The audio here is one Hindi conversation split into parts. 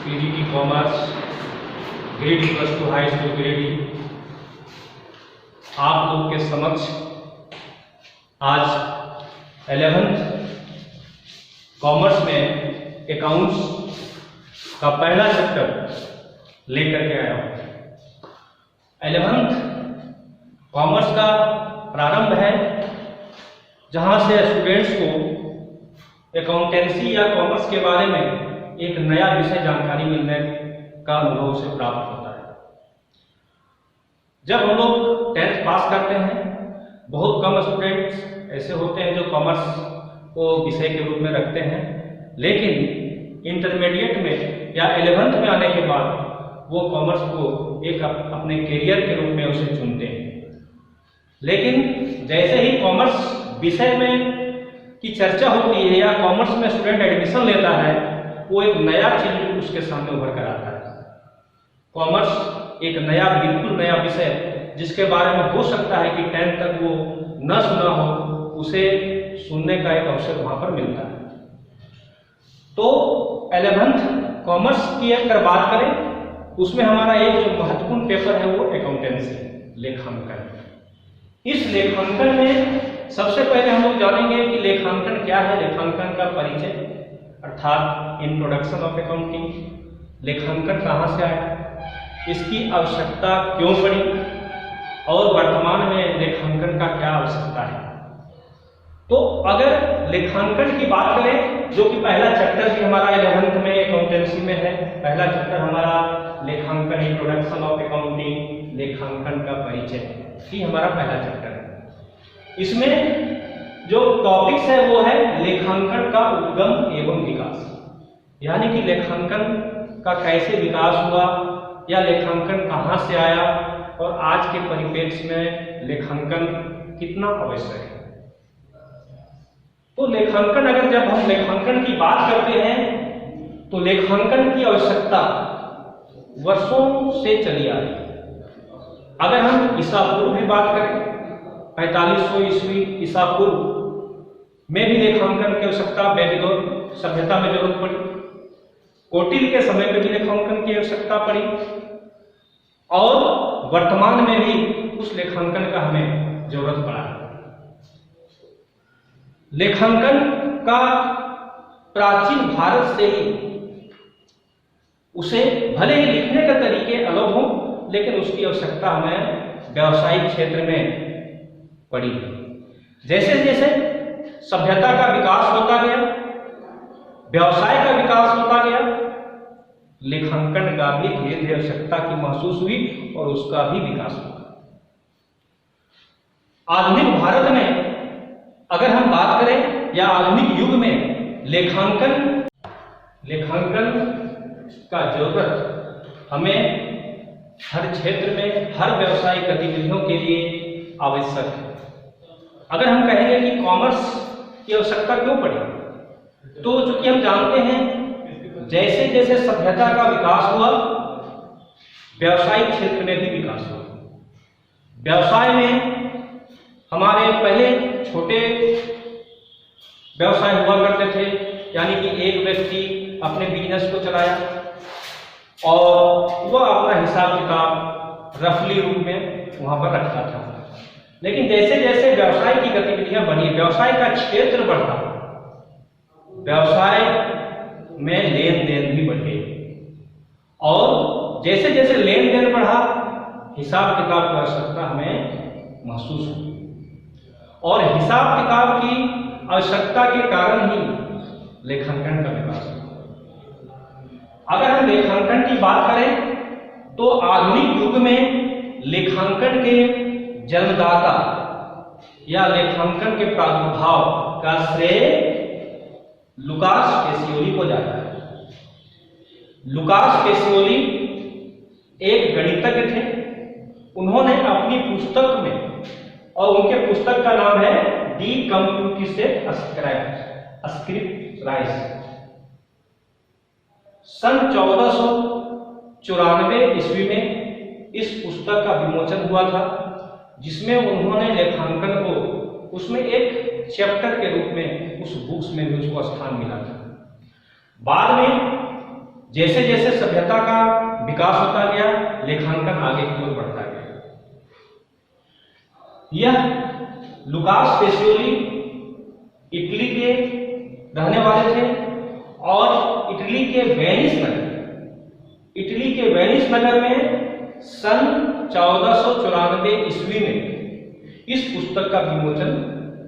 PGT commerce grade +2 high school grade आप लोग के समक्ष आज 11th कॉमर्स में अकाउंट्स का पहला चैप्टर लेकर के आया हूँ। 11th कॉमर्स का प्रारंभ है जहाँ से स्टूडेंट्स को अकाउंटेंसी या कॉमर्स के बारे में एक नया विषय जानकारी मिलने का अनुभव से प्राप्त होता है। जब हम लोग 10th पास करते हैं, बहुत कम स्टूडेंट्स ऐसे होते हैं जो कॉमर्स को विषय के रूप में रखते हैं, लेकिन इंटरमीडिएट में या 11th में आने के बाद वो कॉमर्स को एक अपने करियर के रूप में उसे चुनते हैं। लेकिन जैसे ही कॉमर्स विषय में की चर्चा होती है या कॉमर्स में स्टूडेंट एडमिशन लेता है, वो एक नया चीज उसके सामने उभर कर आता है। कॉमर्स एक नया, बिल्कुल नया विषय जिसके बारे में हो सकता है कि 10th तक वो न सुना हो, उसे सुनने का एक अवसर वहां पर मिलता है। तो 11th कॉमर्स की अगर बात करें, उसमें हमारा एक जो महत्वपूर्ण पेपर है वो अकाउंटेंसी, लेखांकन। इस लेखांकन में सबसे पहले हम लोग जानेंगे कि लेखांकन क्या है, लेखांकन का परिचय अर्थात इंट्रोडक्शन ऑफ अकाउंटिंग। लेखांकन कहाँ से आया, इसकी आवश्यकता क्यों पड़ी और वर्तमान में लेखांकन का क्या आवश्यकता है। तो अगर लेखांकन की बात करें, जो कि पहला चैप्टर भी हमारा 11th में अकाउंटेंसी में है, पहला चैप्टर हमारा लेखांकन इंट्रोडक्शन ऑफ अकाउंटिंग, लेखांकन का परिचय, ही हमारा पहला चैप्टर है। इसमें जो टॉपिक्स है वो है लेखांकन का उद्गम एवं विकास, यानी कि लेखांकन का कैसे विकास हुआ या लेखांकन कहाँ से आया और आज के परिप्रेक्ष्य में लेखांकन कितना आवश्यक है। तो लेखांकन, अगर जब हम लेखांकन की बात करते हैं तो लेखांकन की आवश्यकता वर्षों से चली आ रही है। अगर हम ईसा पूर्व की बात करें, 4500 ईस्वी ईसा पूर्व में भी लेखांकन की आवश्यकता बेबीलोन सभ्यता में जरूरत पड़ी। कोटिल के समय में भी लेखांकन की आवश्यकता पड़ी और वर्तमान में भी उस लेखांकन का हमें जरूरत पड़ा है। लेखांकन का प्राचीन भारत से ही, उसे भले ही लिखने के तरीके अलग हों, लेकिन उसकी आवश्यकता हमें व्यावसायिक क्षेत्र में पड़ी। जैसे जैसे सभ्यता का विकास होता गया, व्यवसाय का विकास होता गया, लेखांकन का भी धीरे धीरे आवश्यकता की महसूस हुई और उसका भी विकास हुआ। आधुनिक भारत में अगर हम बात करें या आधुनिक युग में लेखांकन का जरूरत हमें हर क्षेत्र में, हर व्यवसायिक गतिविधियों के लिए आवश्यक है। अगर हम कहेंगे कि कॉमर्स की आवश्यकता क्यों पड़ी, तो चूंकि हम जानते हैं जैसे जैसे सभ्यता का विकास हुआ, व्यावसायिक क्षेत्र में भी विकास हुआ। व्यवसाय में हमारे पहले छोटे व्यवसाय हुआ करते थे, यानी कि एक व्यक्ति अपने बिजनेस को चलाया और वह अपना हिसाब किताब रफली रूप में वहां पर रखता था। लेकिन जैसे जैसे व्यवसाय की गतिविधियां बढ़ी, व्यवसाय का क्षेत्र बढ़ा, व्यवसाय में लेन देन भी बढ़े और जैसे जैसे लेन देन बढ़ा, हिसाब किताब की आवश्यकता हमें महसूस हुई और हिसाब किताब की आवश्यकता के कारण ही लेखांकन का विकास हुआ। अगर हम लेखांकन की बात करें तो आधुनिक युग में लेखांकन के जन्मदाता या लेखांकन के प्रादुर्भाव का श्रेय लुकास पेसियोली को जाता है। लुकास पेसियोली एक गणितज्ञ थे। उन्होंने अपनी पुस्तक में, और उनके पुस्तक का नाम है दी कंप्यूटिसेट स्क्रिप्ट राइस, सन 1494 ईस्वी में इस पुस्तक का विमोचन हुआ था, जिसमें उन्होंने लेखांकन को उसमें एक चैप्टर के रूप में उस बुक्स में भी उसको स्थान मिला था। बाद में जैसे जैसे सभ्यता का विकास होता गया, लेखांकन आगे की ओर बढ़ता गया। यह लुकास पेसियोली इटली के रहने वाले थे और इटली के वेनिस नगर में सन 1494 ईस्वी में इस पुस्तक का विमोचन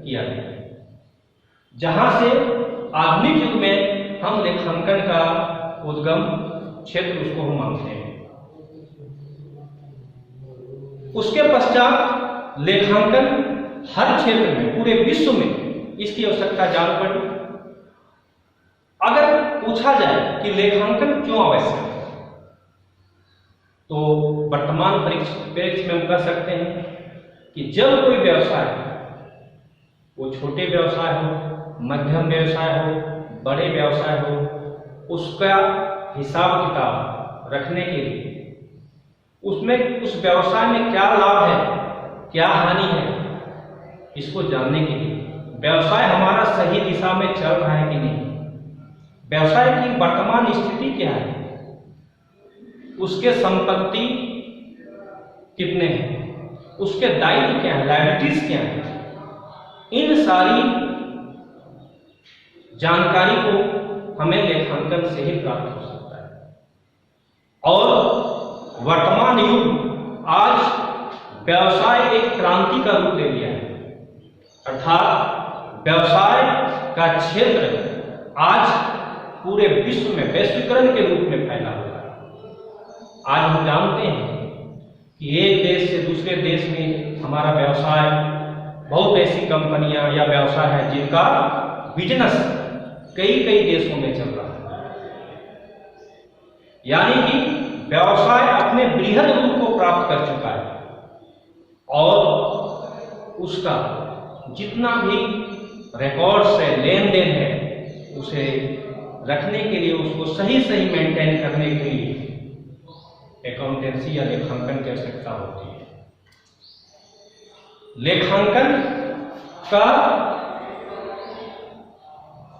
किया गया, जहां से आधुनिक युग में हम लेखांकन का उद्गम क्षेत्र उसको हम मानते हैं। उसके पश्चात लेखांकन हर क्षेत्र में, पूरे विश्व में इसकी आवश्यकता जान पड़ी। अगर पूछा जाए कि लेखांकन क्यों आवश्यक है, तो वर्तमान परिप्रेक्ष्य में हम कह सकते हैं कि जब कोई व्यवसाय, वो छोटे व्यवसाय हो, मध्यम व्यवसाय हो, बड़े व्यवसाय हो, उसका हिसाब किताब रखने के लिए, उसमें उस व्यवसाय में क्या लाभ है, क्या हानि है, इसको जानने के लिए, व्यवसाय हमारा सही दिशा में चल रहा है कि नहीं, व्यवसाय की वर्तमान स्थिति क्या है, उसके संपत्ति कितने हैं, उसके दायित्व क्या है, लायबिलिटीज क्या है, इन सारी जानकारी को हमें लेखांकन से ही प्राप्त हो सकता है। और वर्तमान युग आज व्यवसाय एक क्रांति का रूप ले लिया है, अर्थात व्यवसाय का क्षेत्र आज पूरे विश्व में वैश्वीकरण के रूप में फैला हुआ है। आज हम जानते हैं कि एक देश से दूसरे देश में हमारा व्यवसाय, बहुत ऐसी कंपनियां या व्यवसाय है जिनका बिजनेस कई देशों में चल रहा है, यानी कि व्यवसाय अपने बृहद रूप को प्राप्त कर चुका है और उसका जितना भी रिकॉर्ड्स है, लेन देन है, उसे रखने के लिए, उसको सही मेंटेन करने के लिए अकाउंटेंसी या लेखांकन की आवश्यकता होती है। लेखांकन का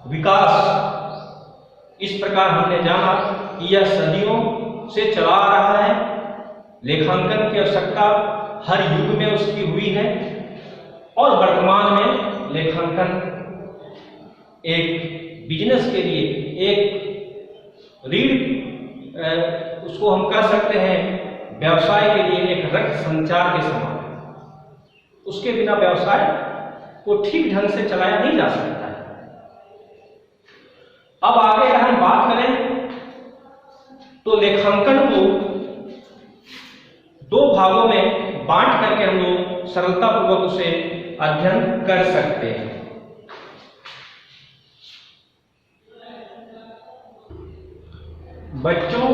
विकास इस प्रकार हमने जाना कि यह सदियों से चला आ रहा है। लेखांकन की आवश्यकता हर युग में उसकी हुई है और वर्तमान में लेखांकन एक बिजनेस के लिए, एक उसको हम कह सकते हैं व्यवसाय के लिए एक रक्त संचार के समान है। उसके बिना व्यवसाय को ठीक ढंग से चलाया नहीं जा सकता है। अब आगे अगर हम बात करें तो लेखांकन को दो भागों में बांट करके हम लोग सरलतापूर्वक उसे अध्ययन कर सकते हैं। बच्चों,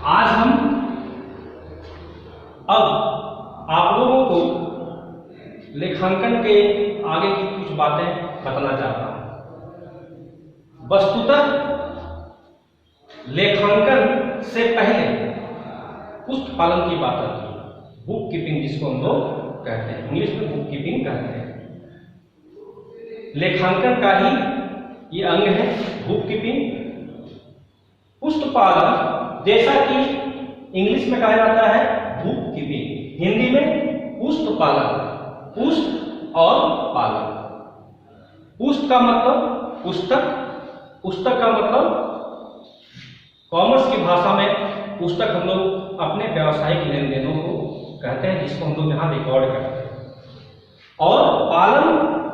आज हम अब आप लोगों को लेखांकन के आगे की कुछ बातें बताना चाहता हूं। वस्तुतः लेखांकन से पहले पुस्तक पालन की बात आती है, बुक कीपिंग जिसको हम लोग कहते हैं, इंग्लिश में बुक कीपिंग कहते हैं। लेखांकन का ही ये अंग है बुक कीपिंग। पुस्तक पालन, जैसा कि इंग्लिश में कहा जाता है बुक कीपिंग, हिंदी में पुस्तक पालन, पुस्त और पालन। पुस्त का मतलब पुस्तक, पुस्तक का मतलब कॉमर्स की भाषा में पुस्तक हम लोग अपने व्यावसायिक लेन देनों को कहते हैं, जिसको हम लोग यहाँ रिकॉर्ड करते हैं। और पालन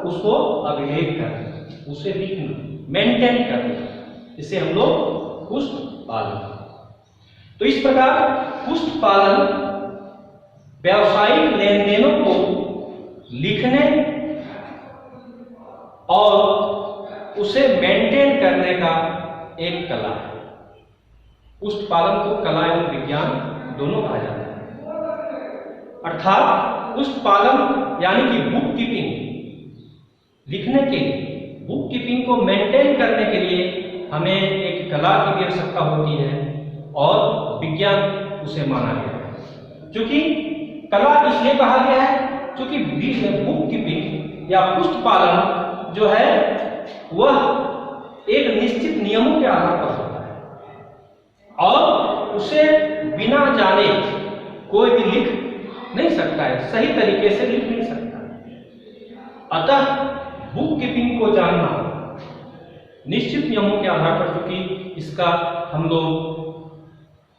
उसको अभिलेख करना, उसे लिखना, मेंटेन करना, इसे हम लोग पुस्तक पालन। तो इस प्रकार पुस्तक पालन व्यावसायिक लेन देनों को लिखने और उसे मेंटेन करने का एक कला है। पुस्तक पालन को कला एवं विज्ञान दोनों कहा जाता है। अर्थात पुस्तक पालन यानी कि बुक कीपिंग लिखने के लिए, बुक कीपिंग को मेंटेन करने के लिए हमें एक कला की भी आवश्यकता होती है और विज्ञान उसे माना गया है। क्योंकि कला इसलिए कहा गया है क्योंकि बुक कीपिंग या पुस्तक पालन जो है वह एक निश्चित नियमों के आधार पर होता है। उसे बिना जाने कोई भी लिख नहीं सकता है, सही तरीके से लिख नहीं सकता। अतः बुक कीपिंग को जानना निश्चित नियमों के आधार पर, चूंकि इसका हम लोग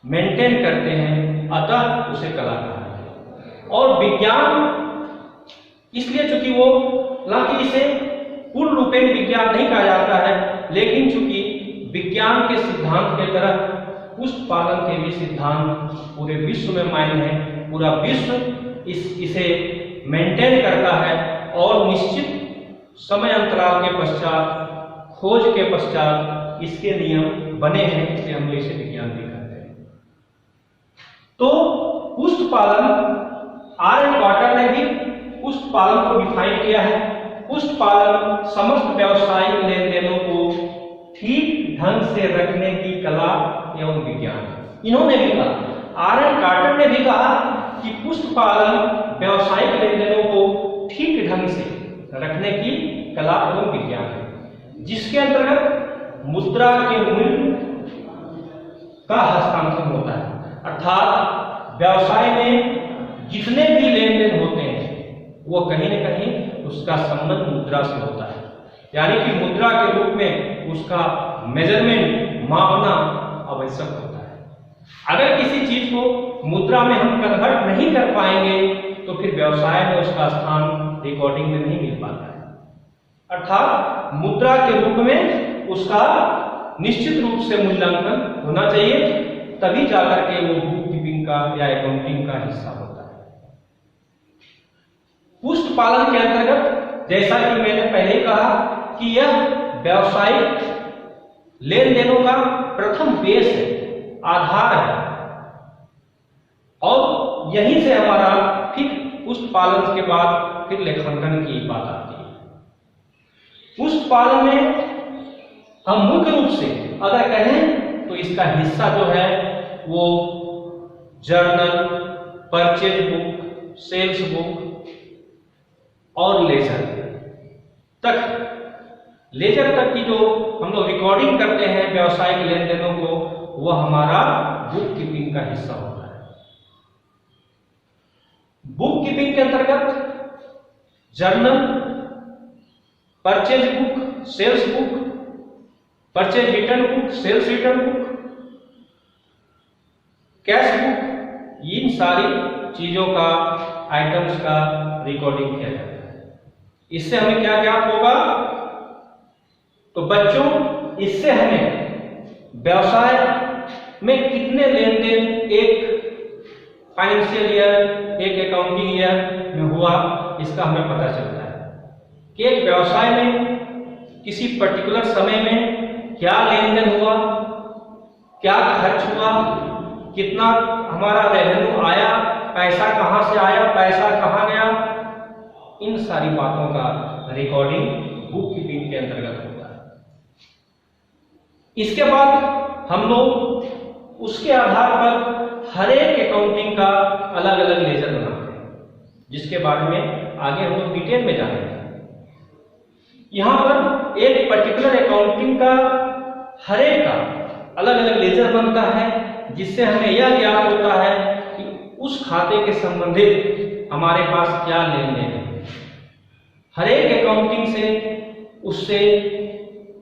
मेंटेन करते हैं, अतः उसे कला कहा है। और विज्ञान इसलिए चूंकि वो हालांकि इसे पूर्ण रूपेण विज्ञान नहीं कहा जाता है, लेकिन चूंकि विज्ञान के सिद्धांत के तरह पुष्प पालन के भी सिद्धांत पूरे विश्व में मान्य है, पूरा विश्व इसे मेंटेन करता है और निश्चित समय अंतराल के पश्चात, खोज के पश्चात इसके नियम बने हैं, इसलिए हम लोग इसे विज्ञान भी कहते हैं। तो पुष्प पालन, आर एन क्वार्टर ने भी पुष्प पालन को डिफाइन किया है। पुष्प पालन समस्त व्यावसायिक लेन देनों को ठीक ढंग से रखने की कला एवं विज्ञान। इन्होंने भी कहा, आर एन कार्टर ने भी कहा कि पुष्प पालन व्यावसायिक लेन देनों को ठीक ढंग से रखने की कला एवं विज्ञान है, जिसके अंतर्गत मुद्रा के मूल्य का हस्तांतरण होता है। अर्थात व्यवसाय में जितने भी लेन देन होते हैं वो कहीं न कहीं उसका संबंध मुद्रा से होता है, यानी कि मुद्रा के रूप में उसका मेजरमेंट, मापना आवश्यक होता है। अगर किसी चीज को मुद्रा में हम कन्वर्ट नहीं कर पाएंगे तो फिर व्यवसाय में उसका स्थान रिकॉर्डिंग में नहीं मिल पाता है। अर्थात मुद्रा के रूप में उसका निश्चित रूप से मूल्यांकन होना चाहिए, तभी जाकर के वो बुक कीपिंग का या अकाउंटिंग का हिस्सा होता है। पुष्प पालन के अंतर्गत, जैसा कि मैंने पहले कहा कि यह व्यावसायिक लेन देनों का प्रथम बेस है, आधार है, और यहीं से हमारा फिर पुष्प पालन के बाद फिर लेखांकन की बात आती है। पुष्प पालन में हम मुख्य रूप से अगर कहें तो इसका हिस्सा जो है वो journal, purchase book, sales book और लेजर तक की जो हम लोग रिकॉर्डिंग करते हैं व्यावसायिक लेन देनों को, वह हमारा बुक कीपिंग का हिस्सा होता है। बुक कीपिंग के अंतर्गत journal, purchase book, sales book, purchase return book, sales return book, cash book, इन सारी चीजों का, आइटम्स का रिकॉर्डिंग किया जाता है। इससे हमें क्या ज्ञात होगा? तो बच्चों, इससे हमें व्यवसाय में कितने लेन देन एक फाइनेंशियल ईयर, एक अकाउंटिंग ईयर में हुआ, इसका हमें पता चलता है कि एक व्यवसाय में किसी पर्टिकुलर समय में क्या लेन देन हुआ, क्या खर्च हुआ, कितना हमारा रेवेन्यू आया, पैसा कहां से आया, पैसा कहां गया, इन सारी बातों का रिकॉर्डिंग बुक कीपिंग के अंतर्गत होता है। इसके बाद हम लोग उसके आधार पर हर एक अकाउंटिंग का अलग अलग लेजर बनाते हैं, जिसके बारे में आगे हम लोग डिटेल में जानेंगे। यहां पर एक पर्टिकुलर अकाउंटिंग का हर एक का अलग अलग लेजर बनता है, जिससे हमें यह ज्ञात होता है कि उस खाते के संबंधित हमारे पास क्या लेन देन है। हर एक अकाउंटिंग से उससे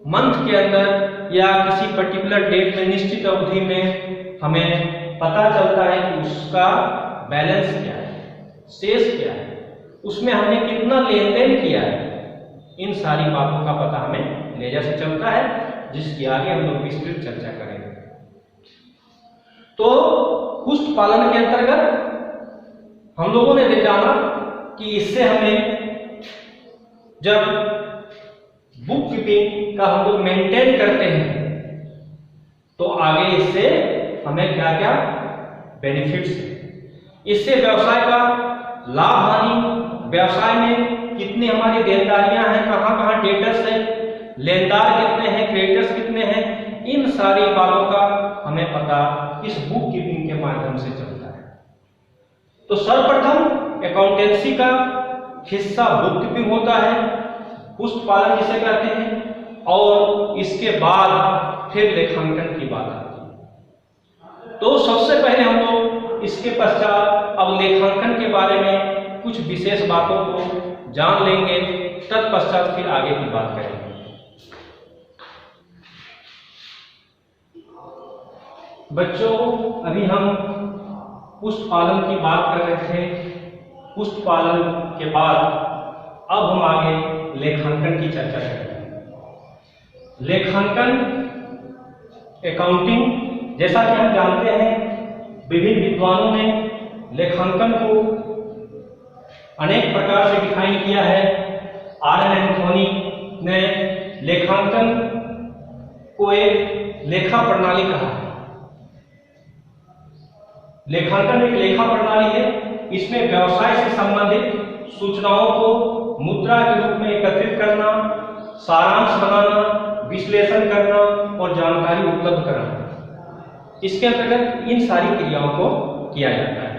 मंथ के अंदर या किसी पर्टिकुलर डेट में, निश्चित अवधि में हमें पता चलता है कि उसका बैलेंस क्या है, शेष क्या है, उसमें हमने कितना लेन देन किया है। इन सारी बातों का पता हमें लेजर से चलता है, जिसकी आगे हम लोग विस्तृत चर्चा करेंगे। तो पुष्प पालन के अंतर्गत हम लोगों ने जाना कि इससे हमें जब बुक कीपिंग का हम लोग मेंटेन करते हैं तो आगे इससे हमें क्या क्या बेनिफिट्स है। इससे व्यवसाय का लाभ हानि, व्यवसाय में कितनी हमारी देनदारियां हैं, कहां कहां डेटर्स है, लेनदार कितने हैं, क्रेडिटर्स कितने हैं, इन सारी बातों का हमें पता इस बुक कीपिंग के माध्यम से चलता है। तो सर्वप्रथम अकाउंटेंसी का हिस्सा बुक कीपिंग होता है, पुष्प पालन जिसे कहते हैं, और इसके बाद फिर लेखांकन की बात आती है। तो इसके पश्चात अब लेखांकन के बारे में कुछ विशेष बातों को जान लेंगे, तत्पश्चात फिर आगे की बात करेंगे। बच्चों, अभी हम पुष्प पालन की बात कर रहे थे। पुष्प पालन के बाद अब हम आगे लेखांकन की चर्चा करेंगे। लेखांकन, अकाउंटिंग, जैसा कि हम जानते हैं विभिन्न विद्वानों ने लेखांकन को अनेक प्रकार से डिफाइन किया है। आर एन एंथोनी ने लेखांकन को एक लेखा प्रणाली कहा है। लेखांकन एक लेखा प्रणाली है, इसमें व्यवसाय से संबंधित सूचनाओं को मुद्रा के रूप में एकत्रित करना, सारांश बनाना, विश्लेषण करना और जानकारी उपलब्ध कराना, इसके अंतर्गत इन सारी क्रियाओं को किया जाता है।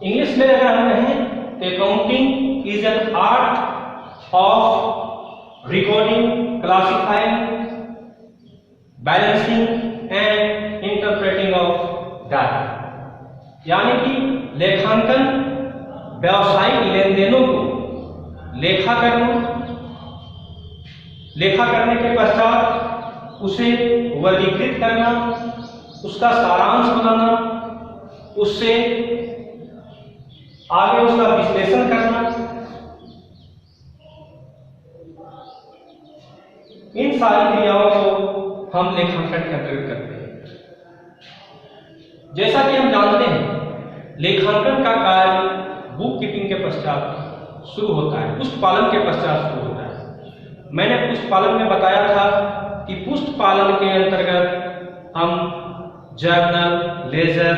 इंग्लिश में अगर हम कहें तो accounting is an art of recording, classifying, balancing and interpreting of data. यानी कि लेखांकन व्यावसायिक लेन देनों को लेखा करने के पश्चात उसे वर्गीकृत करना, उसका सारांश बनाना, उससे आगे उसका विश्लेषण करना, इन सारी क्रियाओं को हम लेखांकन के अंतर्गत करते हैं। जैसा कि हम जानते हैं लेखांकन का कार्य बुक कीपिंग के पश्चात शुरू होता है, पुष्प पालन के पश्चात शुरू होता है। मैंने पुष्प पालन में बताया था कि पुष्प पालन के अंतर्गत हम जर्नल, लेजर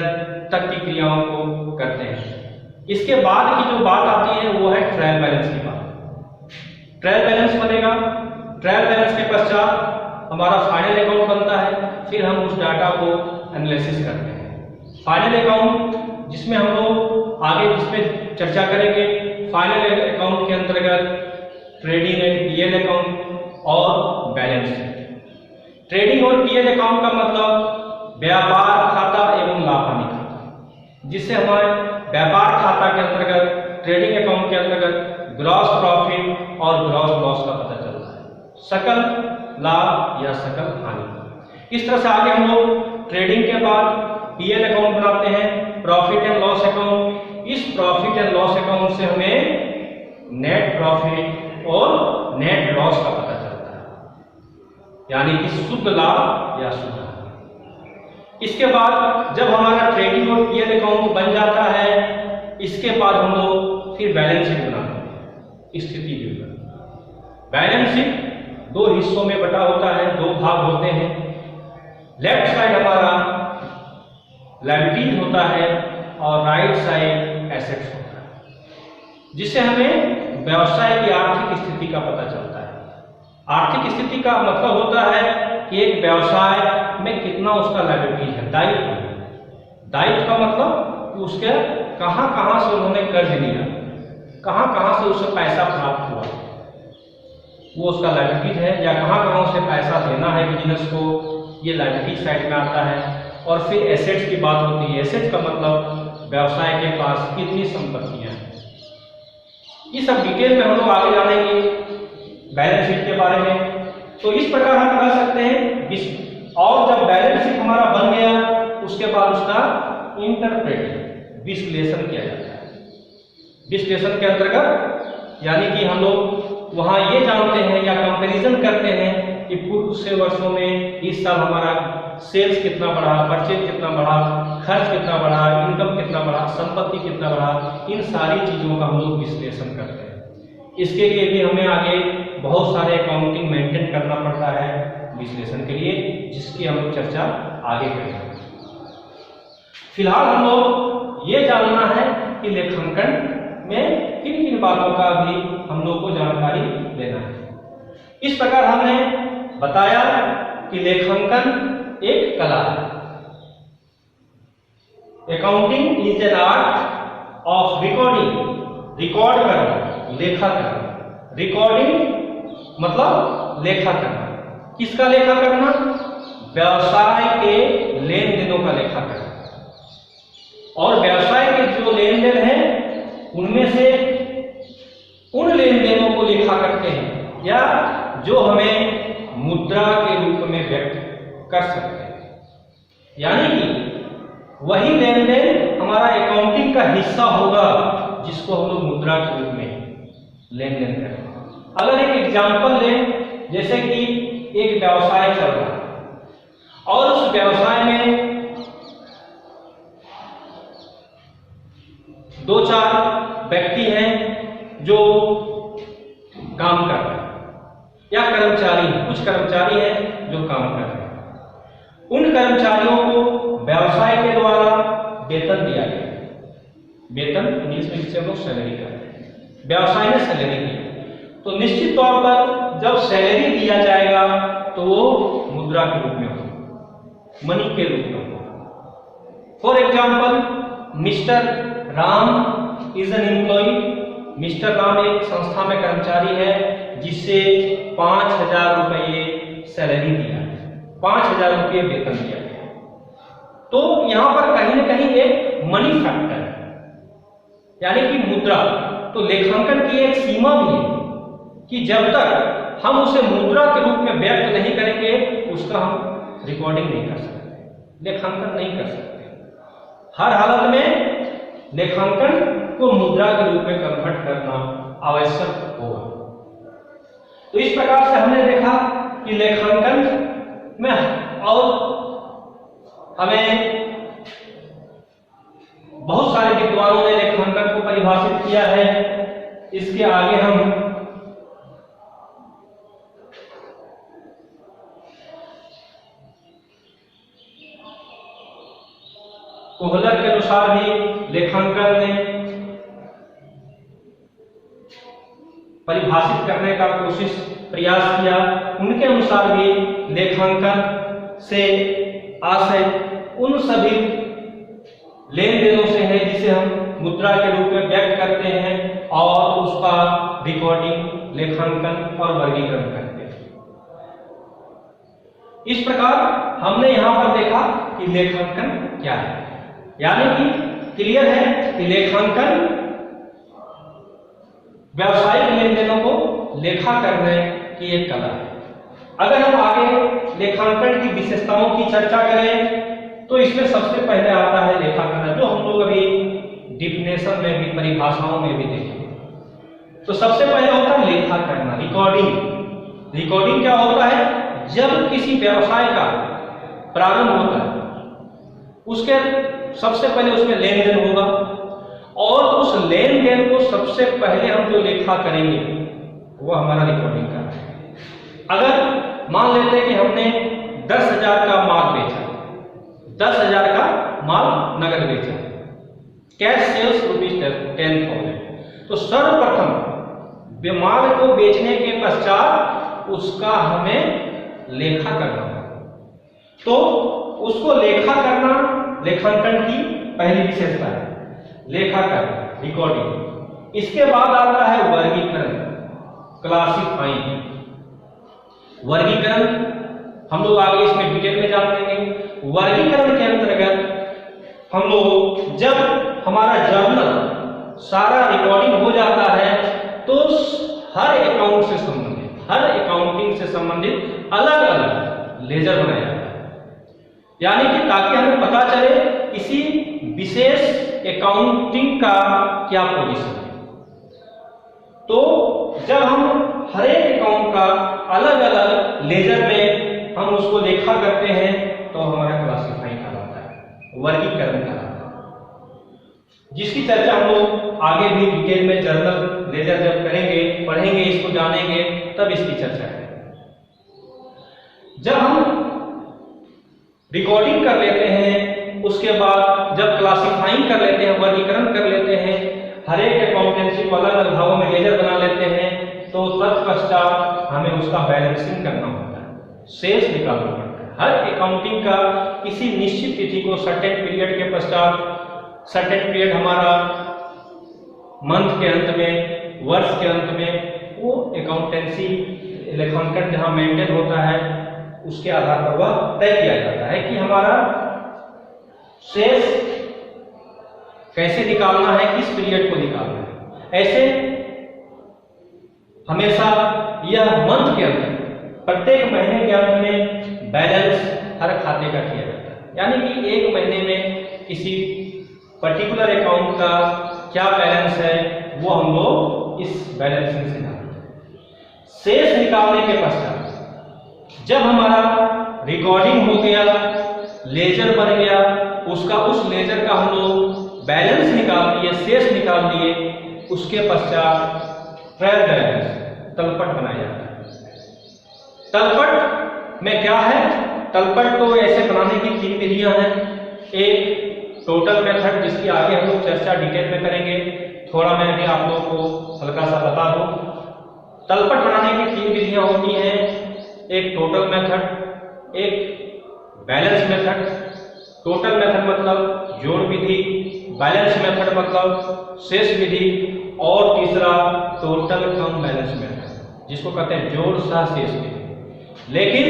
तक की क्रियाओं को करते हैं। इसके बाद की जो बात आती है वो है ट्रायल बैलेंस की बात। ट्रायल बैलेंस बनेगा, ट्रायल बैलेंस के पश्चात हमारा फाइनल अकाउंट बनता है, फिर हम उस डाटा को एनालिसिस करते हैं। फाइनल अकाउंट जिसमें हम लोग आगे जिसमें चर्चा करेंगे, फाइनल अकाउंट के अंतर्गत ट्रेडिंग एंड पीएल अकाउंट और बैलेंस शीट। ट्रेडिंग और पीएल अकाउंट का मतलब व्यापार खाता एवं लाभ हानि खाता, जिससे हमारे व्यापार खाता के अंतर्गत, ट्रेडिंग अकाउंट के अंतर्गत ग्रॉस प्रॉफिट और ग्रॉस लॉस का पता चलता है, सकल लाभ या सकल हानि। इस तरह से आगे हम लोग ट्रेडिंग के बाद पीएल अकाउंट बनाते हैं, प्रॉफिट एंड लॉस अकाउंट। इस प्रॉफिट एंड लॉस अकाउंट से हमें नेट प्रॉफिट और नेट लॉस का पता चलता है, यानी कि शुद्ध लाभ या शुद्ध हानि। इसके बाद जब हमारा ट्रेडिंग और पीएल अकाउंट बन जाता है, इसके बाद हम लोग फिर बैलेंस शीट बनाते हैं, स्थिति विवरण। बैलेंस शीट दो हिस्सों में बटा होता है, दो भाग होते हैं। लेफ्ट साइड हमारा लायबिलिटीज होता है और राइट साइड एसेट्स होता है, जिससे हमें व्यवसाय की आर्थिक स्थिति का पता चलता है। आर्थिक स्थिति का मतलब होता है कि एक व्यवसाय में कितना उसका लायबिलिटीज है, दायित्व। दायित्व का मतलब कि उसके कहां से उन्होंने कर्ज लिया, कहां से उसे पैसा प्राप्त हुआ, वो उसका लायबिलिटीज है, या कहां उसे पैसा देना है बिजनेस को, ये लायबिलिटी साइड में आता है। और फिर एसेट्स की बात होती है। एसेट्स का मतलब व्यवसाय के पास कितनी संपत्तियां हैं। ये सब डिटेल में हम लोग आगे जानेंगे बैलेंस शीट के बारे में। तो इस प्रकार हम कह सकते हैं, और जब बैलेंस शीट हमारा बन गया उसके बाद उसका इंटरप्रेट, विश्लेषण किया जाता है। विश्लेषण के अंतर्गत यानी कि हम लोग वहां ये जानते हैं या कंपैरिजन करते हैं कि पूर्व से वर्षों में इस साल हमारा सेल्स कितना बढ़ा, परचेज कितना बढ़ा, खर्च कितना बढ़ा, इनकम कितना बढ़ा, संपत्ति कितना बढ़ा, इन सारी चीजों का हम लोग विश्लेषण करते हैं। इसके लिए भी हमें आगे बहुत सारे अकाउंटिंग मेंटेन करना पड़ता है विश्लेषण के लिए, जिसकी हम लोग चर्चा आगे करेंगे। फिलहाल हम लोग ये जानना है कि लेखांकन में किन किन बातों का भी हम लोग को जानकारी लेना है। इस प्रकार हमने बताया कि लेखांकन एक कला है। Accounting is an art of recording, record करना, लेखा करना। रिकॉर्डिंग मतलब लेखा करना। किसका लेखा करना? व्यवसाय के लेन देनों का लेखा करना। और उनमें से उन लेन देनों को लेखा करते हैं या जो हमें मुद्रा के रूप में व्यक्त कर सकते हैं। यानी कि वही लेन देन हमारा अकाउंटिंग का हिस्सा होगा जिसको हम लोग मुद्रा के रूप में लेन देन करें। अगर एक एग्जाम्पल लें, जैसे कि एक व्यवसाय चल रहा है और उस व्यवसाय में 2-4 व्यक्ति हैं जो काम कर रहे हैं या कर्मचारी हैं, कुछ कर्मचारी हैं जो काम कर रहे हैं। उन कर्मचारियों को व्यवसाय के द्वारा वेतन दिया गया। वेतन इंग्लिश में जिसे हम लोग सैलरी कहते हैं, व्यवसाय ने सैलरी दी, तो निश्चित तौर पर जब सैलरी दिया जाएगा तो वो मुद्रा के रूप में होगा, मनी के रूप में होगा। For example, mister Ram is an employee. Mister Ram एक संस्था में कर्मचारी है जिसे 5,000 रुपये सैलरी दिया है, 5,000 रुपये वेतन दिया गया। तो यहां पर कहीं ना कहीं एक मनी फैक्टर है, यानी कि मुद्रा। तो लेखांकन की एक सीमा भी है कि जब तक हम उसे मुद्रा के रूप में व्यक्त नहीं करेंगे उसका हम रिकॉर्डिंग नहीं कर सकते, लेखांकन नहीं कर सकते। हर हालत में लेखांकन को मुद्रा के रूप में कन्वर्ट करना आवश्यक होगा। तो इस प्रकार से हमने देखा कि लेखांकन में और हमें बहुत सारे विद्वानों ने लेखांकन को परिभाषित किया है। इसके आगे हम कोहलर के अनुसार भी लेखांकन ने परिभाषित करने का प्रयास किया। उनके अनुसार भी लेखांकन से आशय उन सभी लेन देनों से है जिसे हम मुद्रा के रूप में व्यक्त करते हैं और उसका रिकॉर्डिंग, लेखांकन और वर्गीकरण करते हैं। इस प्रकार हमने यहां पर देखा कि लेखांकन क्या है, यानी कि क्लियर है कि लेखांकन व्यावसायिक लेन देनों को लेखा करने की एक कला है। अगर हम आगे लेखांकन की विशेषताओं की चर्चा करें तो इसमें सबसे पहले आता है लेखा करना, जो हम लोग अभी डिफिनेशन में भी, परिभाषाओं में भी देखेंगे। तो सबसे पहले होता है लेखा करना, रिकॉर्डिंग। रिकॉर्डिंग क्या होता है? जब किसी व्यवसाय का प्रारंभ होता है उसके सबसे पहले उसमें लेन देन होगा और उस लेन देन को सबसे पहले हम जो लेखा करेंगे वो हमारा रिकॉर्डिंग का है। अगर मान लेते हैं कि हमने 10,000 का माल बेचा, 10,000 का माल नगद बेचा, कैश सेल्स ₹10,000, तो सर्वप्रथम माल को बेचने के पश्चात उसका हमें लेखा करना होगा। तो उसको लेखा करना लेखांकन की पहली विशेषता है, लेखा करना, रिकॉर्डिंग। इसके बाद आता है वर्गीकरण, क्लासिफाइंग। वर्गीकरण हम लोग आगे इसमें डिटेल में जान लेंगे। वर्गीकरण के अंतर्गत हम लोग जब हमारा जर्नल सारा रिकॉर्डिंग हो जाता है तो हर अकाउंट से संबंधित, हर अकाउंटिंग से संबंधित अलग अलग लेजर बनाया जाता है, यानी कि ताकि हमें पता चले किसी विशेष अकाउंटिंग का क्या पोजीशन है। तो जब हम हर एक अकाउंट का अलग अलग लेजर में हम उसको लेखा करते हैं तो हमारा क्लासिफाई कहलाता है, वर्गीकरण कहलाता है, जिसकी चर्चा हम लोग आगे भी डिटेल में जर्नल लेजर जब करेंगे, पढ़ेंगे, इसको जानेंगे, तब इसकी चर्चा करेंगे। जब हम रिकॉर्डिंग कर लेते हैं उसके बाद जब क्लासिफाइंग कर लेते हैं, वर्गीकरण कर लेते हैं, हर एक अकाउंटेंसी को अलग अलग भागों में लेजर बना लेते हैं, तो तत्पश्चात हमें उसका बैलेंसिंग करना होता है, शेष निकालना पड़ता है। हर अकाउंटिंग का किसी निश्चित तिथि को सर्टेन पीरियड के पश्चात, सर्टेन पीरियड हमारा मंथ के अंत में, वर्ष के अंत में, वो अकाउंटेंसी लेखांकन जहां मेंटेन होता है उसके आधार पर वह तय किया जाता है कि हमारा शेष कैसे निकालना है, किस पीरियड को निकालना है। ऐसे हमेशा यह मंथ के अंदर, प्रत्येक महीने के अंत में बैलेंस हर खाते का किया जाता है। यानी कि एक महीने में किसी पर्टिकुलर अकाउंट का क्या बैलेंस है वो हम लोग इस बैलेंसिंग से निकालते हैं। शेष निकालने के पश्चात जब हमारा रिकॉर्डिंग हो गया, लेजर बन गया, उसका उस लेजर का हम लोग बैलेंस निकाल लिए, शेष निकाल लिए, उसके पश्चात ट्रायल बैलेंस तलपट बनाया जाता है। तलपट में क्या है? तलपट को ऐसे बनाने की 3 विधियां हैं। एक टोटल मेथड, जिसकी आगे हम लोग चर्चा डिटेल में करेंगे, थोड़ा मैं भी आप लोगों को हल्का सा बता दूं। तलपट बनाने की 3 विधियां होती हैं, एक टोटल मेथड, एक बैलेंस मेथड। टोटल मेथड मतलब जोड़ विधि, बैलेंस मेथड मतलब शेष विधि, और तीसरा टोटल कम बैलेंस मेथड, जिसको कहते हैं जोड़ सह शेष विधि। लेकिन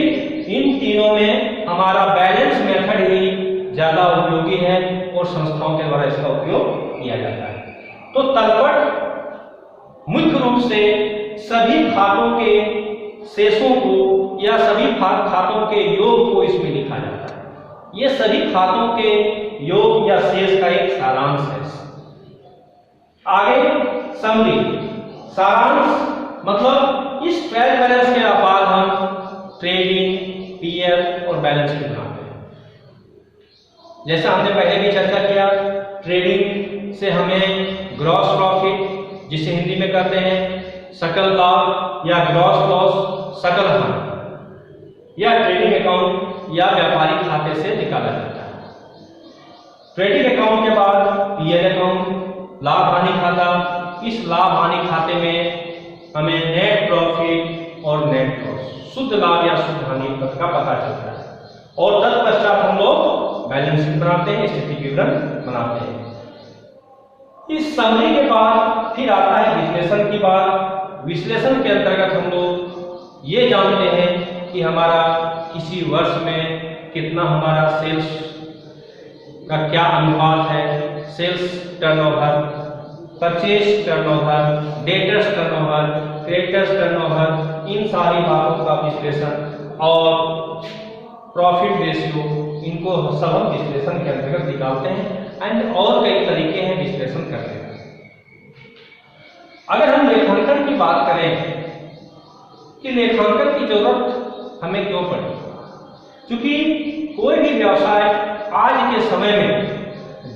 इन तीनों में हमारा बैलेंस मेथड ही ज्यादा उपयोगी है और संस्थाओं के द्वारा इसका उपयोग किया जाता है। तो तलपट मुख्य रूप से सभी खातों के शेषों को या सभी खातों के योग को इसमें लिखा जाता है। ये सभी खातों के योग या शेष का एक सारांश है। आगे समरी, सारांश मतलब इस ट्रायल बैलेंस के बाद हम ट्रेडिंग, पीएल और बैलेंस शीट बनाते हैं। जैसा हमने पहले भी चर्चा किया, ट्रेडिंग से हमें ग्रॉस प्रॉफिट, जिसे हिंदी में कहते हैं सकल लाभ या ग्रॉस लॉस, सकल हानि, या ट्रेडिंग अकाउंट या व्यापारिक खाते से निकाला जाता है। ट्रेडिंग अकाउंट के बाद पीएल अकाउंट, लाभ हानि खाता। इस लाभ हानि खाते में हमें नेट प्रॉफिट और नेट लॉस, शुद्ध लाभ या शुद्ध हानि का पता चलता है। और तत्पश्चात हम लोग बैलेंस शीट बनाते हैं, स्थिति विवरण बनाते हैं। इस समरी के बाद फिर आता है विश्लेषण की बात। विश्लेषण के अंतर्गत हम लोग ये जानते हैं कि हमारा किसी वर्ष में कितना हमारा सेल्स का क्या अनुपात है, sales turnover, purchase turnover, debtors turnover, creditors turnover, इन सारी बातों का विश्लेषण और प्रॉफिट रेशियो, इनको सब हम विश्लेषण के अंतर्गत निकालते हैं। एंड और कई तरीके हैं विश्लेषण करने के। अगर हम लेखांकन की बात करें कि लेखांकन की जरूरत हमें क्यों पड़ी, क्योंकि कोई भी व्यवसाय आज के समय में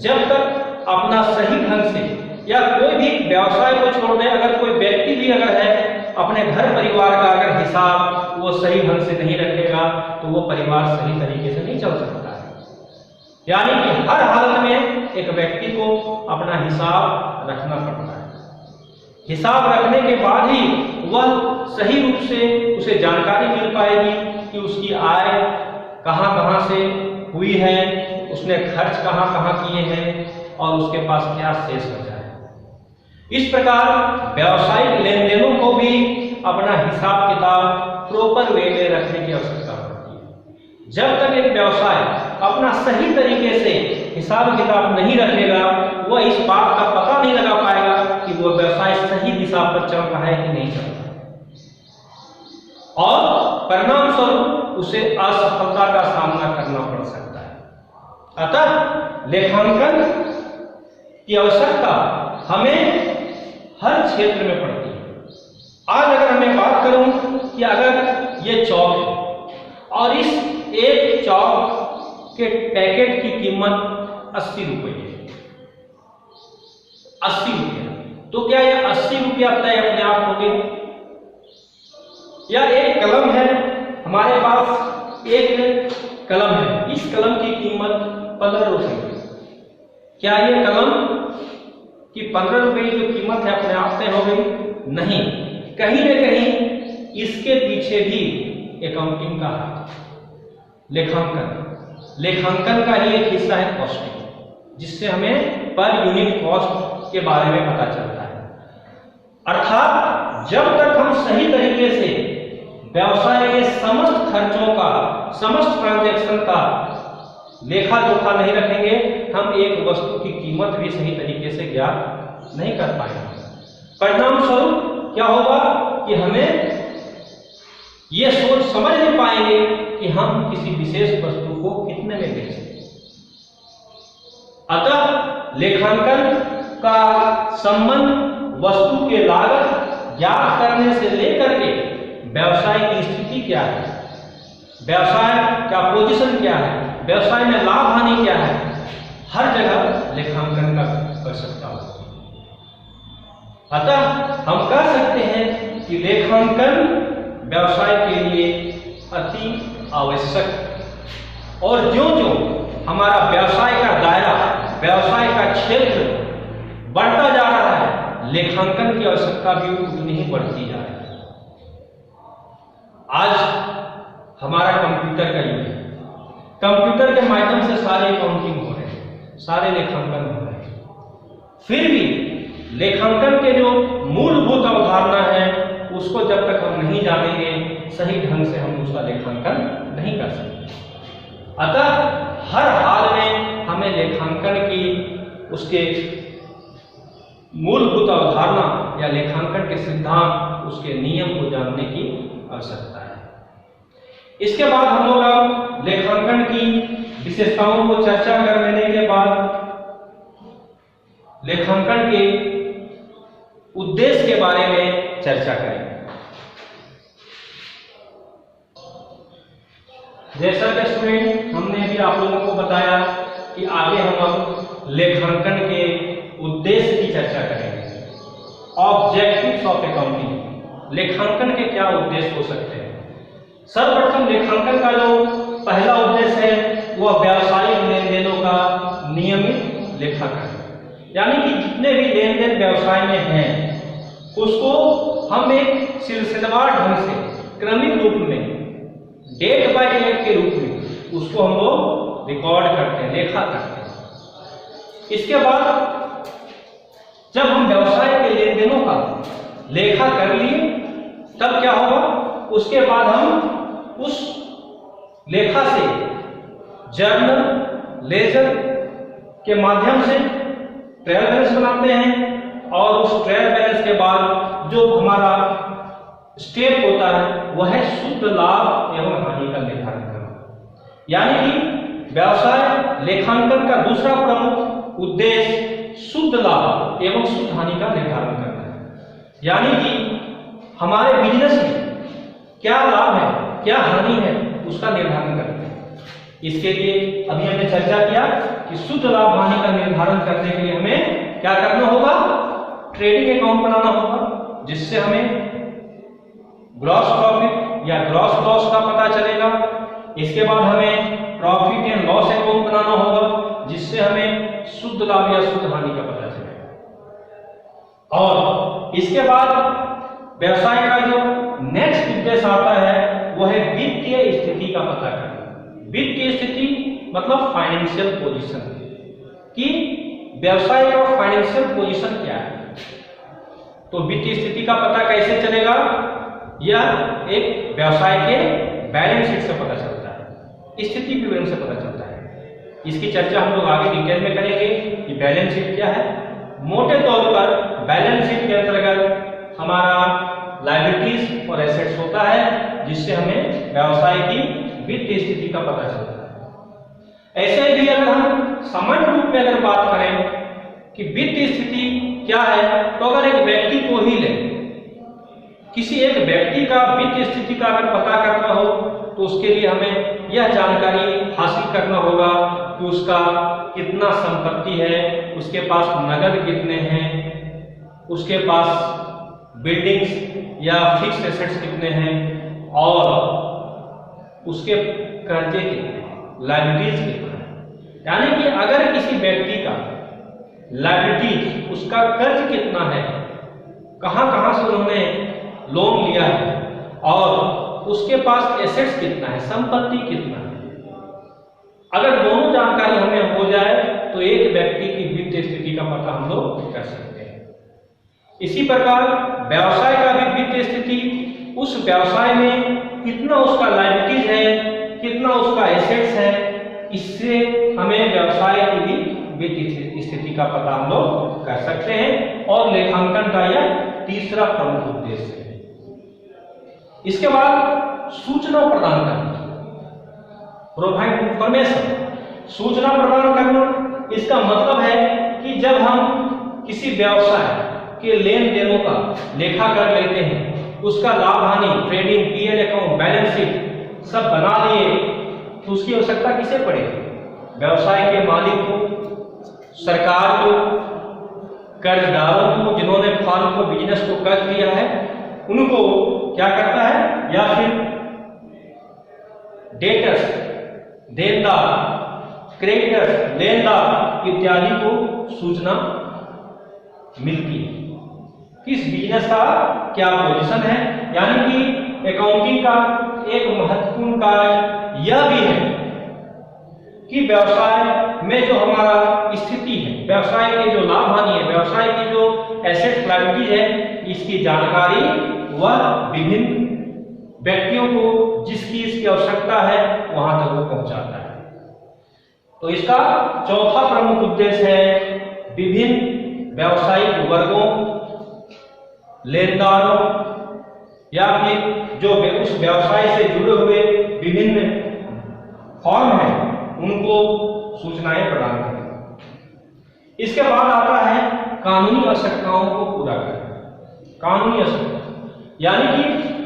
जब तक अपना सही ढंग से, या कोई भी व्यवसाय को छोड़ दे, अगर कोई व्यक्ति भी अगर है अपने घर परिवार का अगर हिसाब वो सही ढंग से नहीं रखेगा तो वो परिवार सही तरीके से नहीं चल सकता है। यानी कि हर हालत में एक व्यक्ति को अपना हिसाब रखना पड़ता है। हिसाब रखने के बाद ही वह सही रूप से उसे जानकारी मिल पाएगी कि उसकी आय कहां से हुई है, उसने खर्च कहां किए हैं और उसके पास क्या शेष बचा है। इस प्रकार व्यावसायिक लेन देनों को भी अपना हिसाब किताब प्रॉपर वे में रखने की आवश्यकता होती है। जब तक एक व्यवसाय अपना सही तरीके से हिसाब किताब नहीं रखेगा, वह इस बात का पता नहीं लगा पाएगा कि वह व्यवसाय सही दिशा पर चल रहा है कि नहीं चल रहा है, और परिणाम स्वरूप उसे असफलता का सामना करना पड़ सकता है। अतः लेखांकन की आवश्यकता हमें हर क्षेत्र में पड़ती है। आज अगर मैं बात करूं कि अगर ये चौक है और इस एक चौक के पैकेट की कीमत 80 रुपये है, 80 रुपया, तो क्या यह 80 रुपया तय अपने आप हो गए? या एक कलम है, हमारे पास एक कलम है, इस कलम की कीमत 15 रुपये, क्या ये कलम कि 15 रुपए की जो कीमत है अपने आप तय हो गई? नहीं, कहीं न कहीं इसके पीछे भी अकाउंटिंग का हाथ, लेखांकन का ही एक हिस्सा है कॉस्टिंग, जिससे हमें पर यूनिट कॉस्ट के बारे में पता चलता है। अर्थात जब तक हम सही तरीके से व्यवसाय के समस्त खर्चों का, समस्त ट्रांजैक्शन का लेखा जोखा नहीं रखेंगे, हम एक वस्तु की कीमत भी सही तरीके से ज्ञात नहीं कर पाएंगे। परिणाम स्वरूप क्या होगा कि हमें यह सोच समझ नहीं पाएंगे कि हम किसी विशेष वस्तु को कितने में बेच सकते। अतः लेखांकन का संबंध वस्तु के लागत ज्ञात करने से लेकर के व्यवसाय की स्थिति क्या है, व्यवसाय का पोजीशन क्या है, व्यवसाय में लाभ हानि क्या है, हर जगह लेखांकन का आवश्यकता होती है। अतः हम कह सकते हैं कि लेखांकन व्यवसाय के लिए अति आवश्यक, और जो हमारा व्यवसाय का दायरा, व्यवसाय का क्षेत्र बढ़ता जा रहा है, लेखांकन की आवश्यकता भी उतनी ही बढ़ती जा रही है। आज हमारा कंप्यूटर का युग है, कंप्यूटर के माध्यम से सारे अकाउंटिंग हो रहे हैं, सारे लेखांकन हो रहे हैं। फिर भी लेखांकन के जो मूलभूत अवधारणा है उसको जब तक हम नहीं जानेंगे, सही ढंग से हम उसका लेखांकन नहीं कर सकते। अतः हर हाल में हमें लेखांकन की उसके मूलभूत अवधारणा या लेखांकन के सिद्धांत, उसके नियम को जानने की आवश्यकता है। इसके बाद हम लोग लेखांकन की विशेषताओं को चर्चा कर लेने के बाद लेखांकन के उद्देश्य के बारे में चर्चा करेंगे। जैसा कि स्टूडेंट हमने भी आप लोगों को बताया कि आगे हम लेखांकन के उद्देश्य की चर्चा करेंगे। ऑब्जेक्टिव्स ऑफ अकाउंटिंग, लेखांकन के क्या उद्देश्य हो सकते हैं। सर्वप्रथम लेखांकन का जो पहला उद्देश्य है वह व्यावसायिक लेन देनों का नियमित लेखांकन, यानी कि जितने भी लेन देन व्यवसाय में हैं उसको हम एक सिलसिलेवार ढंग से, क्रमिक रूप में, डेट बाय डेट के रूप में उसको हम लोग रिकॉर्ड करते हैं, लेखा करते हैं। इसके बाद जब हम व्यवसाय के लेन देनों का लेखा कर लिए तब क्या होगा, उसके बाद हम उस लेखा से जर्नल, लेजर के माध्यम से ट्रायल बैलेंस बनाते हैं, और उस ट्रायल बैलेंस के बाद जो हमारा स्टेप होता है वह है शुद्ध लाभ एवं हानि का निर्धारण करना। यानी कि व्यवसाय लेखांकन का दूसरा प्रमुख उद्देश्य शुद्ध लाभ एवं शुद्ध हानि का निर्धारण करना है। यानी कि हमारे बिजनेस में क्या लाभ है, क्या हानि है, उसका निर्धारण करते हैं। इसके लिए अभी हमने चर्चा किया कि शुद्ध लाभ हानि का निर्धारण करने के लिए हमें क्या करना होगा, ट्रेडिंग अकाउंट बनाना होगा, जिससे हमें ग्रॉस प्रॉफिट या ग्रॉस लॉस का पता चलेगा। इसके बाद हमें प्रॉफिट एंड लॉस अकाउंट बनाना होगा, जिससे हमें शुद्ध लाभ या शुद्ध हानि का पता चलेगा। और इसके बाद व्यवसाय का जो नेक्स्ट उद्देश्य आता है वह है वित्तीय स्थिति का पता करना। वित्तीय स्थिति मतलब फाइनेंशियल पोजीशन, कि व्यवसाय का फाइनेंशियल पोजीशन क्या है। तो वित्तीय स्थिति का पता कैसे चलेगा, यह एक व्यवसाय के बैलेंस शीट से पता चलता है, स्थिति विवरण से पता चलता है। इसकी चर्चा हम लोग आगे डिटेल में करेंगे कि बैलेंस शीट क्या है। मोटे तौर पर बैलेंस शीट के अंतर्गत हमारा लायबिलिटीज और एसेट्स होता है, जिससे हमें व्यवसाय की वित्तीय स्थिति का पता चलता है। ऐसे भी अगर हम सामान्य रूप में अगर बात करें कि वित्तीय स्थिति क्या है, तो अगर एक व्यक्ति को ही ले, किसी एक व्यक्ति का वित्तीय स्थिति का अगर पता करना हो तो उसके लिए हमें यह जानकारी हासिल करना होगा कि उसका कितना संपत्ति है, उसके पास नगद कितने हैं, उसके पास बिल्डिंग्स या फिक्स्ड एसेट्स कितने हैं, और उसके कर्जे कितने, लायबिलिटीज कितना है। यानी कि अगर किसी व्यक्ति का लायबिलिटीज, उसका कर्ज कितना है, कहां कहां से उन्होंने लोन लिया है, और उसके पास एसेट्स कितना है, संपत्ति कितना है, अगर दोनों जानकारी हमें हो जाए तो एक व्यक्ति की वित्तीय स्थिति का पता हम लोग कर सकते हैं। इसी प्रकार व्यवसाय का भी वित्तीय स्थिति, उस व्यवसाय में कितना उसका लायबिलिटीज है, कितना उसका एसेट्स है, इससे हमें व्यवसाय की भी वित्तीय स्थिति का पता हम लोग कर सकते हैं और लेखांकन का यह तीसरा प्रमुख उद्देश्य है। इसके बाद सूचना प्रदान करना, प्रोवाइड इंफॉर्मेशन। सूचना प्रदान करना इसका मतलब है कि जब हम किसी व्यवसाय के लेन देनों का लेखा कर लेते हैं, उसका लाभ हानि, trading, PL account, balance sheet सब बना लिए, तो उसकी आवश्यकता किसे पड़ेगी? व्यवसाय के मालिक को, सरकार को, कर्जदारों को, जिन्होंने फर्म को, बिजनेस को कर्ज लिया है, उनको क्या करता है, या फिर डेटर्स, देनदार, क्रेडिटर्स, लेनदार इत्यादि को सूचना मिलती है। किस बिजनेस का क्या पोजीशन है, यानी कि अकाउंटिंग का एक महत्वपूर्ण कार्य यह भी है कि व्यवसाय में जो हमारा स्थिति है, व्यवसाय के जो लाभ हानि है, व्यवसाय की जो एसेट लायबिलिटी है, इसकी जानकारी वह विभिन्न व्यक्तियों को जिसकी इसकी आवश्यकता है वहां तक वो पहुंचाता है। तो इसका चौथा प्रमुख उद्देश्य है विभिन्न व्यावसायिक वर्गों, लेनदारों या फिर जो उस व्यवसाय से जुड़े हुए विभिन्न फॉर्म हैं उनको सूचनाएं प्रदान करना। इसके बाद आता है कानूनी आवश्यकताओं को पूरा करना। कानूनी आवश्यकता यानी कि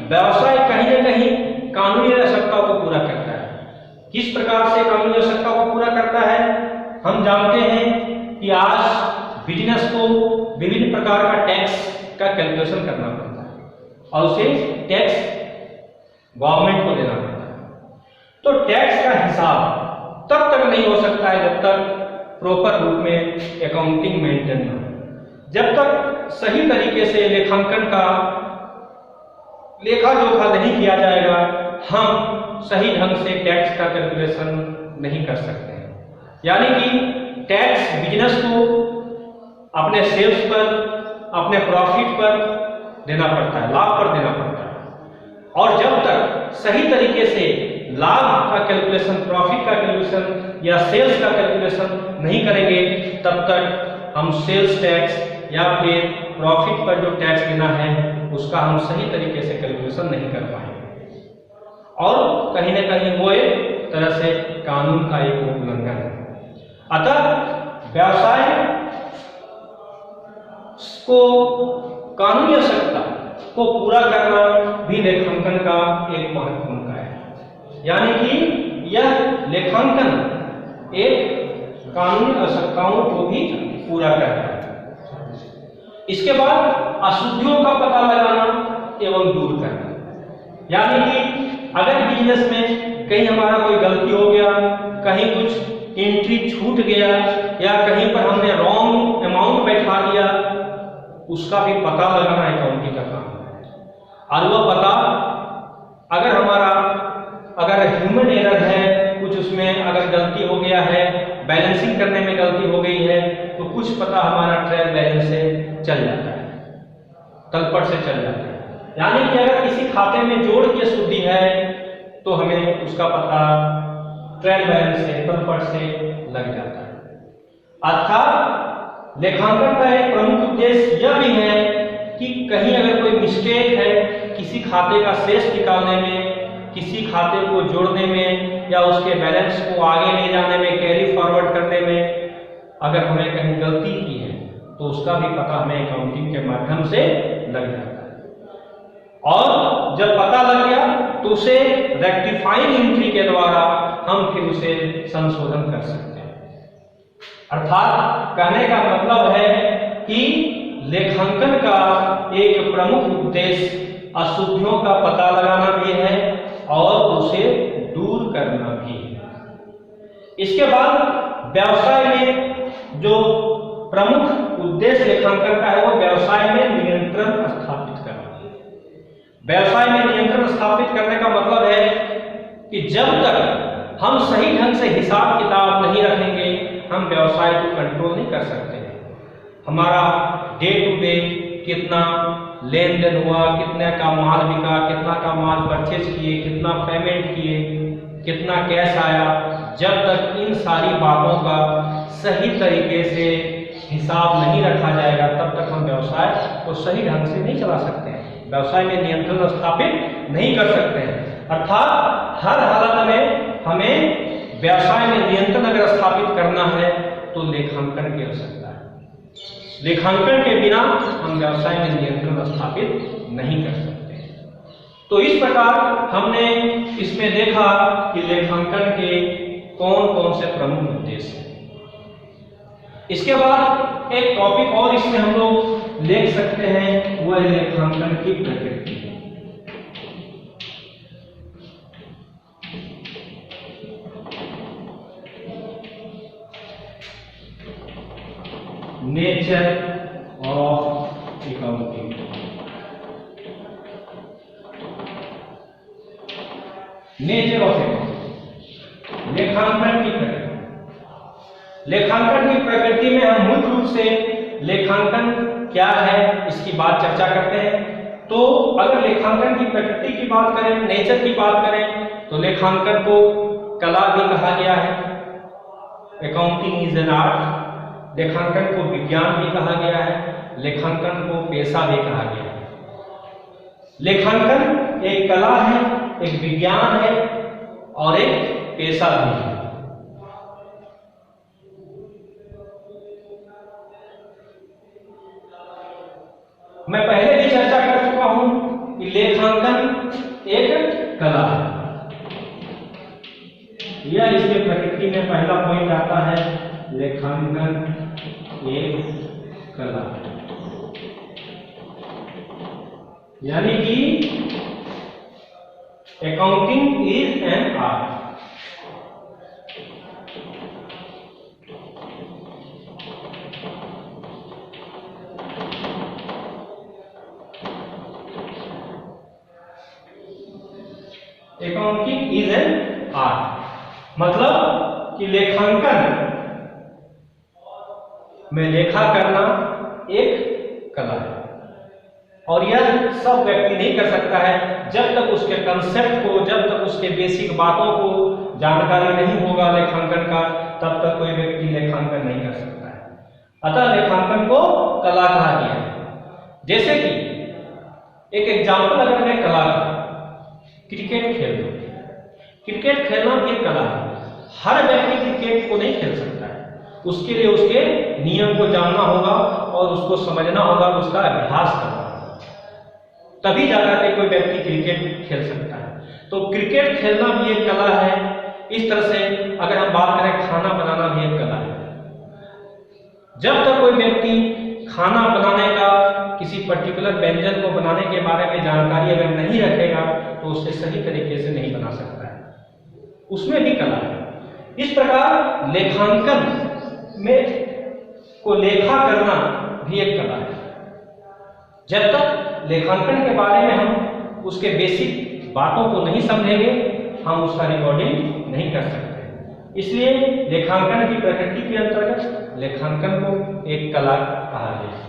व्यवसाय कहीं न कहीं कानूनी आवश्यकताओं को पूरा करता है। किस प्रकार से कानूनी आवश्यकता को पूरा करता है? हम जानते हैं कि आज बिजनेस को विभिन्न प्रकार का टैक्स का कैलकुलेशन करना पड़ता है और उसे टैक्स गवर्नमेंट को देना पड़ता है। तो टैक्स का हिसाब तब तक नहीं हो सकता है जब तक प्रॉपर रूप में अकाउंटिंग मेंटेन ना हो, जब तक सही तरीके से लेखांकन का लेखा जोखा नहीं किया जाएगा, हम सही ढंग से टैक्स का कैलकुलेशन नहीं कर सकते हैं। यानी कि टैक्स बिजनेस को अपने सेल्स पर, अपने प्रॉफिट पर देना पड़ता है, लाभ पर देना पड़ता है। और जब तक सही तरीके से लाभ का कैलकुलेशन, प्रॉफिट का कैलकुलेशन या सेल्स का कैलकुलेशन नहीं करेंगे, तब तक हम सेल्स टैक्स या फिर प्रॉफिट पर जो टैक्स देना है उसका हम सही तरीके से कैलकुलेशन नहीं कर पाएंगे और कहीं न कहीं वो एक तरह से कानून का एक उल्लंघन है। अतः व्यवसाय को कानूनी आवश्यकता को पूरा करना भी लेखांकन का एक महत्वपूर्ण कार्य है। यानी कि यह लेखांकन एक कानूनी आवश्यकताओं को भी पूरा करता है। इसके बाद अशुद्धियों का पता लगाना एवं दूर करना, यानी कि अगर बिजनेस में कहीं हमारा कोई गलती हो गया, कहीं कुछ एंट्री छूट गया या कहीं पर हमने रॉन्ग अमाउंट बैठा दिया, उसका भी पता लगाना अकाउंटिंग का काम है। और वह पता अगर ह्यूमन एरर है, कुछ उसमें अगर गलती हो गया है, बैलेंसिंग करने में गलती हो गई है, तो कुछ पता हमारा ट्रायल बैलेंस से चल जाता है, तलपट से चल जाता है। यानी कि अगर किसी खाते में जोड़ की अशुद्धि है तो हमें उसका पता ट्रायल बैलेंस से, तलपट से लग जाता है। अर्थात लेखांकन का एक प्रमुख उद्देश्य यह भी है कि कहीं अगर कोई मिस्टेक है किसी खाते का शेष निकालने में, किसी खाते को जोड़ने में या उसके बैलेंस को आगे ले जाने में, कैरी फॉरवर्ड करने में अगर हमें कहीं गलती की है तो उसका भी पता हमें अकाउंटिंग के माध्यम से लग जाता है। और जब पता लग गया तो उसे रेक्टिफाइंग एंट्री के द्वारा हम फिर उसे संशोधन कर सकते हैं। अर्थात कहने का मतलब है कि लेखांकन का एक प्रमुख उद्देश्य अशुद्धियों का पता लगाना भी है और उसे दूर करना भी है। इसके बाद व्यवसाय में जो प्रमुख उद्देश्य लेखांकन का है वो व्यवसाय में नियंत्रण स्थापित करना। व्यवसाय में नियंत्रण स्थापित करने का मतलब है कि जब तक हम सही ढंग से हिसाब किताब नहीं रखेंगे, हम व्यवसाय को कंट्रोल नहीं कर सकते। हमारा डे टू डे कितना लेन देन हुआ, कितने का माल बिका, कितना का माल परचेज किए, कितना पेमेंट किए, कितना कैश आया, जब तक इन सारी बातों का सही तरीके से हिसाब नहीं रखा जाएगा तब तक हम व्यवसाय को सही ढंग से नहीं चला सकते हैं, व्यवसाय में नियंत्रण स्थापित नहीं कर सकते हैं। अर्थात हर हालत में हमें व्यवसाय में नियंत्रण अगर स्थापित करना है तो लेखांकन की आवश्यकता है। लेखांकन के बिना हम व्यवसाय में नियंत्रण स्थापित नहीं कर सकते। तो इस प्रकार हमने इसमें देखा कि लेखांकन के कौन कौन से प्रमुख उद्देश्य हैं। इसके बाद एक टॉपिक और इसमें हम लोग ले सकते हैं, वह लेखांकन की प्रकृति। Nature of accounting. Nature of accounting, लेखांकन की प्रकृति। लेखांकन की प्रकृति में हम मुख्य रूप से लेखांकन क्या है इसकी बात चर्चा करते हैं। तो अगर लेखांकन की प्रकृति की बात करें, नेचर की बात करें, तो लेखांकन को कला भी कहा गया है, अकाउंटिंग इज एन आर्ट। लेखांकन को विज्ञान भी कहा गया है, लेखांकन को पेशा भी कहा गया है। लेखांकन एक कला है, एक विज्ञान है और एक पेशा भी है। मैं पहले भी चर्चा कर चुका हूं कि लेखांकन एक कला है। यह इसके प्रकृति में पहला पॉइंट आता है, लेखांकन एक कला है, यानी कि accounting is an art. Accounting is an art मतलब कि लेखांकन में लेखा करना एक कला है और यह सब व्यक्ति नहीं कर सकता है जब तक उसके कंसेप्ट को, जब तक उसके बेसिक बातों को जानकारी नहीं होगा लेखांकन का, तब तक कोई व्यक्ति लेखांकन नहीं कर सकता है। अतः लेखांकन को कला कहा गया है। जैसे कि एक एग्जाम्पल अगर मैं कला का, क्रिकेट खेल लो। क्रिकेट खेलना भी एक कला है। हर व्यक्ति क्रिकेट को नहीं खेल सकता है, उसके लिए उसके नियम को जानना होगा और उसको समझना होगा, उसका अभ्यास करना होगा, तभी जाकर के कोई व्यक्ति क्रिकेट खेल सकता है। तो क्रिकेट खेलना भी एक कला है। इस तरह से अगर हम बात करें, खाना बनाना भी एक कला है। जब तक कोई व्यक्ति खाना बनाने का, किसी पर्टिकुलर व्यंजन को बनाने के बारे में जानकारी अगर नहीं रखेगा तो उसे सही तरीके से नहीं बना सकता है, उसमें भी कला है। इस प्रकार लेखांकन में को लेखा करना भी एक कला है। जब तक लेखांकन के बारे में हम उसके बेसिक बातों को नहीं समझेंगे, हम उसका रिकॉर्डिंग नहीं कर सकते। इसलिए लेखांकन की प्रकृति के अंतर्गत लेखांकन को एक कला कहा गया।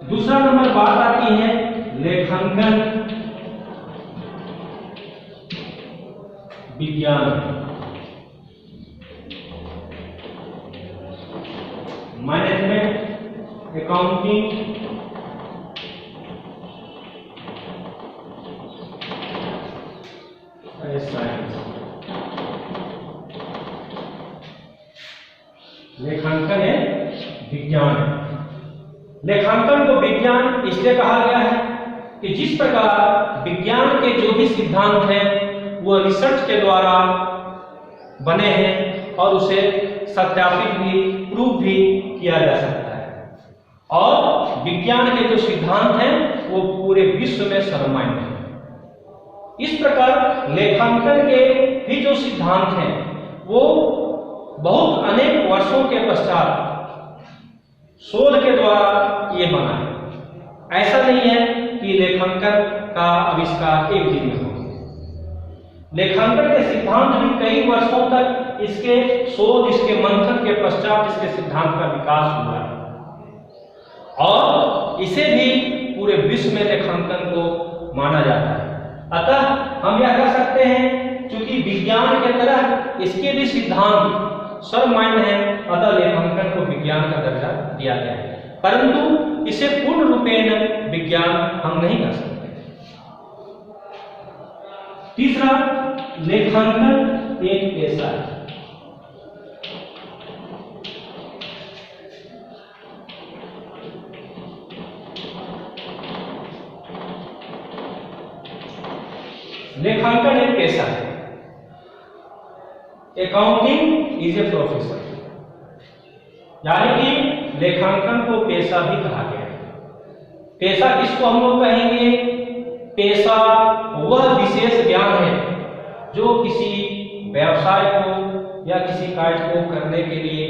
दूसरा नंबर बात आती है लेखांकन विज्ञान, मैनेजमेंट अकाउंटिंग साइंस। लेखांकन है विज्ञान। लेखांकन को विज्ञान इसलिए कहा गया है कि जिस प्रकार विज्ञान के जो भी सिद्धांत हैं वो रिसर्च के द्वारा बने हैं और उसे सत्यापित भी, प्रूव भी किया जा सकता है, और विज्ञान के जो सिद्धांत हैं वो पूरे विश्व में सर्वमान्य हैं। इस प्रकार लेखांकन के भी जो सिद्धांत हैं वो बहुत अनेक वर्षों के पश्चात शोध के द्वारा ये बना है। ऐसा नहीं है कि लेखांकन का आविष्कार एक दिन में हो। लेखांकन के सिद्धांत भी कई वर्षों तक इसके शोध, इसके मंथन के पश्चात इसके सिद्धांत का विकास हुआ है और इसे भी पूरे विश्व में लेखांकन को माना जाता है। अतः हम यह कह सकते हैं, चूंकि विज्ञान के तरह इसके भी सिद्धांत सर्वमान्य है, अतः लेखांकन को विज्ञान का दर्जा दिया गया है, परंतु इसे पूर्ण रूपेण विज्ञान हम नहीं कर सकते। तीसरा, लेखांकन एक पेशा है। लेखांकन एक पेशा है। अकाउंटिंग इज ए प्रोफेशन, यानी कि लेखांकन को पेशा भी कहा गया है। पेशा किसको हम लोग कहेंगे? पेशा वह विशेष ज्ञान है जो किसी व्यवसाय को या किसी कार्य को करने के लिए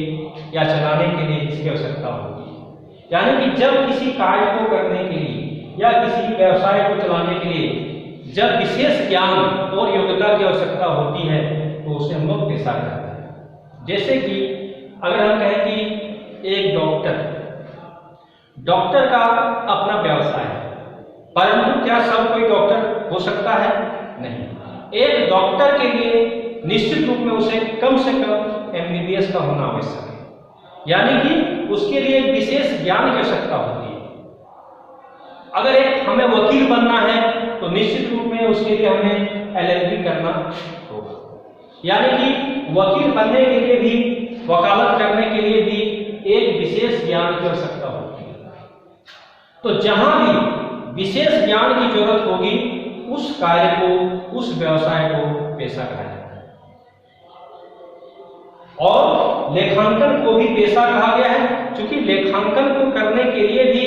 या चलाने के लिए जिसकी आवश्यकता होगी। यानी कि जब किसी कार्य को करने के लिए या किसी व्यवसाय को चलाने के लिए जब विशेष ज्ञान और योग्यता की आवश्यकता होती है तो उसे हम लोग पेशा कहते हैं। जैसे कि अगर हम कहें कि एक डॉक्टर का अपना व्यवसाय है, परंतु क्या सब कोई डॉक्टर हो सकता है? नहीं। एक डॉक्टर के लिए निश्चित रूप में उसे कम से कम MBBS का होना आवश्यक है, यानी कि उसके लिए एक विशेष ज्ञान की आवश्यकता होती है। अगर एक हमें वकील बनना है तो निश्चित रूप में उसके लिए हमें LLB करना होगा, यानी कि वकील बनने के लिए भी, वकालत करने के लिए भी एक विशेष ज्ञान की आवश्यकता होती है। तो जहां भी विशेष ज्ञान की जरूरत होगी उस कार्य को, उस व्यवसाय को पेशा कहा जाता है। और लेखांकन को भी पेशा कहा गया है, क्योंकि लेखांकन को करने के लिए भी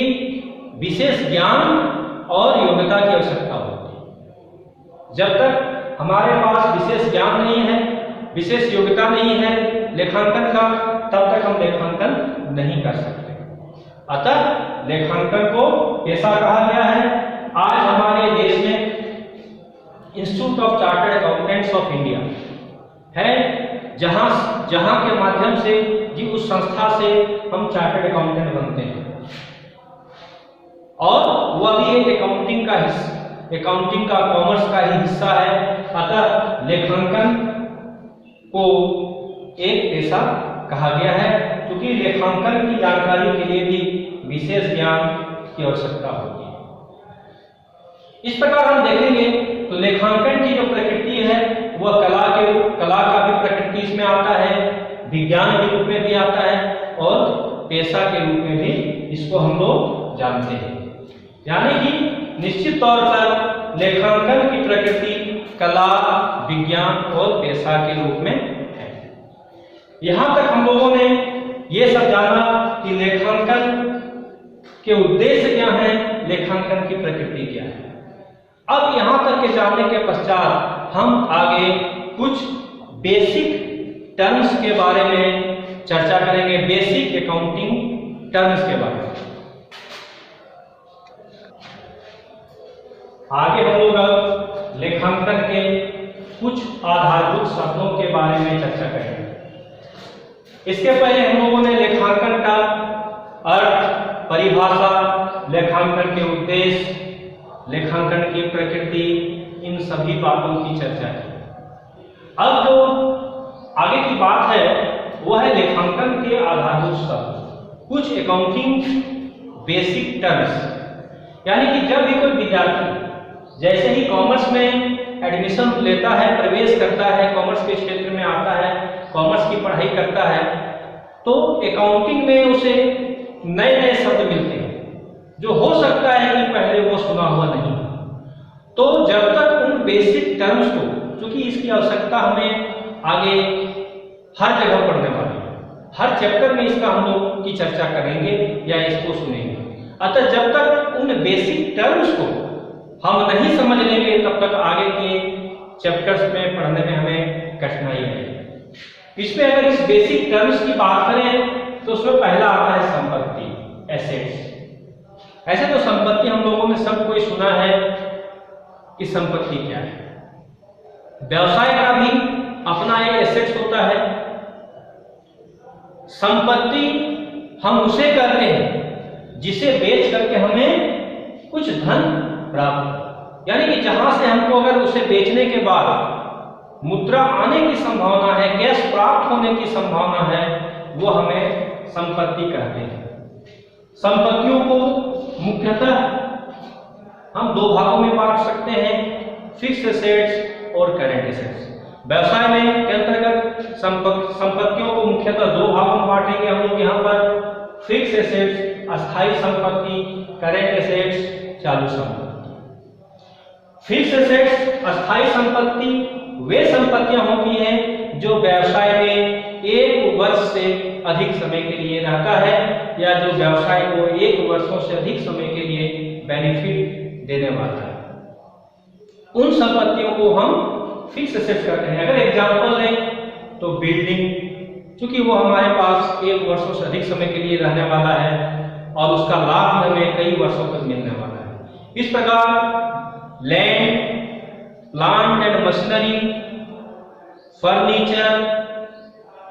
विशेष ज्ञान और योग्यता की आवश्यकता होती है। जब तक हमारे पास विशेष ज्ञान नहीं है, विशेष योग्यता नहीं है लेखांकन का, तब तक हम लेखांकन नहीं कर सकते। अतः लेखांकन को पेशा कहा गया है। आज हमारे देश में institute of chartered accountants of India है, जहां के माध्यम से उस संस्था से हम चार्टर्ड अकाउंटेंट बनते हैं, और वह भी एक अकाउंटिंग का कॉमर्स का ही हिस्सा है। अतः लेखांकन को एक पेशा कहा गया है, क्योंकि लेखांकन की जानकारी के लिए भी विशेष ज्ञान की आवश्यकता होती है। इस प्रकार हम देखेंगे तो लेखांकन की जो प्रकृति है वह कला का भी प्रकृति इसमें आता है, विज्ञान के रूप में भी आता है, और पेशा के रूप में भी इसको हम लोग जानते हैं। यानी कि निश्चित तौर पर लेखांकन की प्रकृति कला, विज्ञान और पेशा के रूप में है। यहां तक हम लोगों ने ये सब जाना कि लेखांकन के उद्देश्य क्या है, लेखांकन की प्रकृति क्या है। अब यहां तक के जानने के पश्चात हम आगे कुछ बेसिक टर्म्स के बारे में चर्चा करेंगे, बेसिक अकाउंटिंग टर्म्स के बारे में। आगे हम लोग अब लेखांकन के कुछ आधारभूत शब्दों के बारे में चर्चा करेंगे। इसके पहले हम लोगों ने लेखांकन का अर्थ, परिभाषा, लेखांकन के उद्देश्य, लेखांकन की प्रकृति, इन सभी बातों की चर्चा की। अब जो आगे की बात है वह है लेखांकन के आधारभूत शब्द, कुछ अकाउंटिंग बेसिक टर्म्स। यानी कि जब भी कोई विद्यार्थी जैसे ही कॉमर्स में एडमिशन लेता है, प्रवेश करता है, कॉमर्स के क्षेत्र में आता है, कॉमर्स की पढ़ाई करता है, तो अकाउंटिंग में उसे नए नए शब्द मिलते हैं जो हो सकता है कि पहले वो सुना हुआ नहीं। तो जब तक उन बेसिक टर्म्स को, क्योंकि इसकी आवश्यकता हमें आगे हर जगह पढ़ने वाली है, हर चैप्टर में इसका हम लोग की चर्चा करेंगे या इसको सुनेंगे। अतः जब तक उन बेसिक टर्म्स को हम नहीं समझ लेंगे तब तक आगे के चैप्टर्स में पढ़ने में हमें कठिनाई है। इसमें अगर इस बेसिक टर्म्स की बात करें तो उसमें पहला आता है संपत्ति, एसेट्स। ऐसे तो संपत्ति हम लोगों ने सब कोई सुना है कि संपत्ति क्या है। व्यवसाय का भी अपना एक एसेट्स होता है। संपत्ति हम उसे कहते हैं जिसे बेच करके हमें कुछ धन प्राप्त, यानी कि जहां से हमको अगर उसे बेचने के बाद मुद्रा आने की संभावना है, कैश प्राप्त होने की संभावना है, वो हमें संपत्ति कहते हैं। संपत्तियों को मुख्यतः हम दो भागों में बांट सकते हैं, फिक्स्ड एसेट्स और करंट एसेट्स। व्यवसाय में के अंतर्गत संपत्तियों को मुख्यतः दो भागों में बांटेंगे हम लोग यहाँ पर, फिक्स्ड एसेट्स अस्थायी संपत्ति, करंट एसेट्स चालू संपत्ति। फिक्स्ड एसेट्स अस्थायी संपत्ति वे संपत्तियां होती हैं जो व्यवसाय में 1 वर्ष से अधिक समय के लिए रहता है, या जो व्यवसाय को 1 वर्षों से अधिक समय के लिए बेनिफिट देने वाला है, उन संपत्तियों को हम फिक्स्ड एसेट्स कहते हैं। अगर एग्जांपल लें तो बिल्डिंग, क्योंकि वो हमारे पास 1 वर्षों से अधिक समय के लिए रहने वाला है और उसका लाभ हमें कई वर्षों तक मिलने वाला है। इस प्रकार land, plant and machinery, furniture,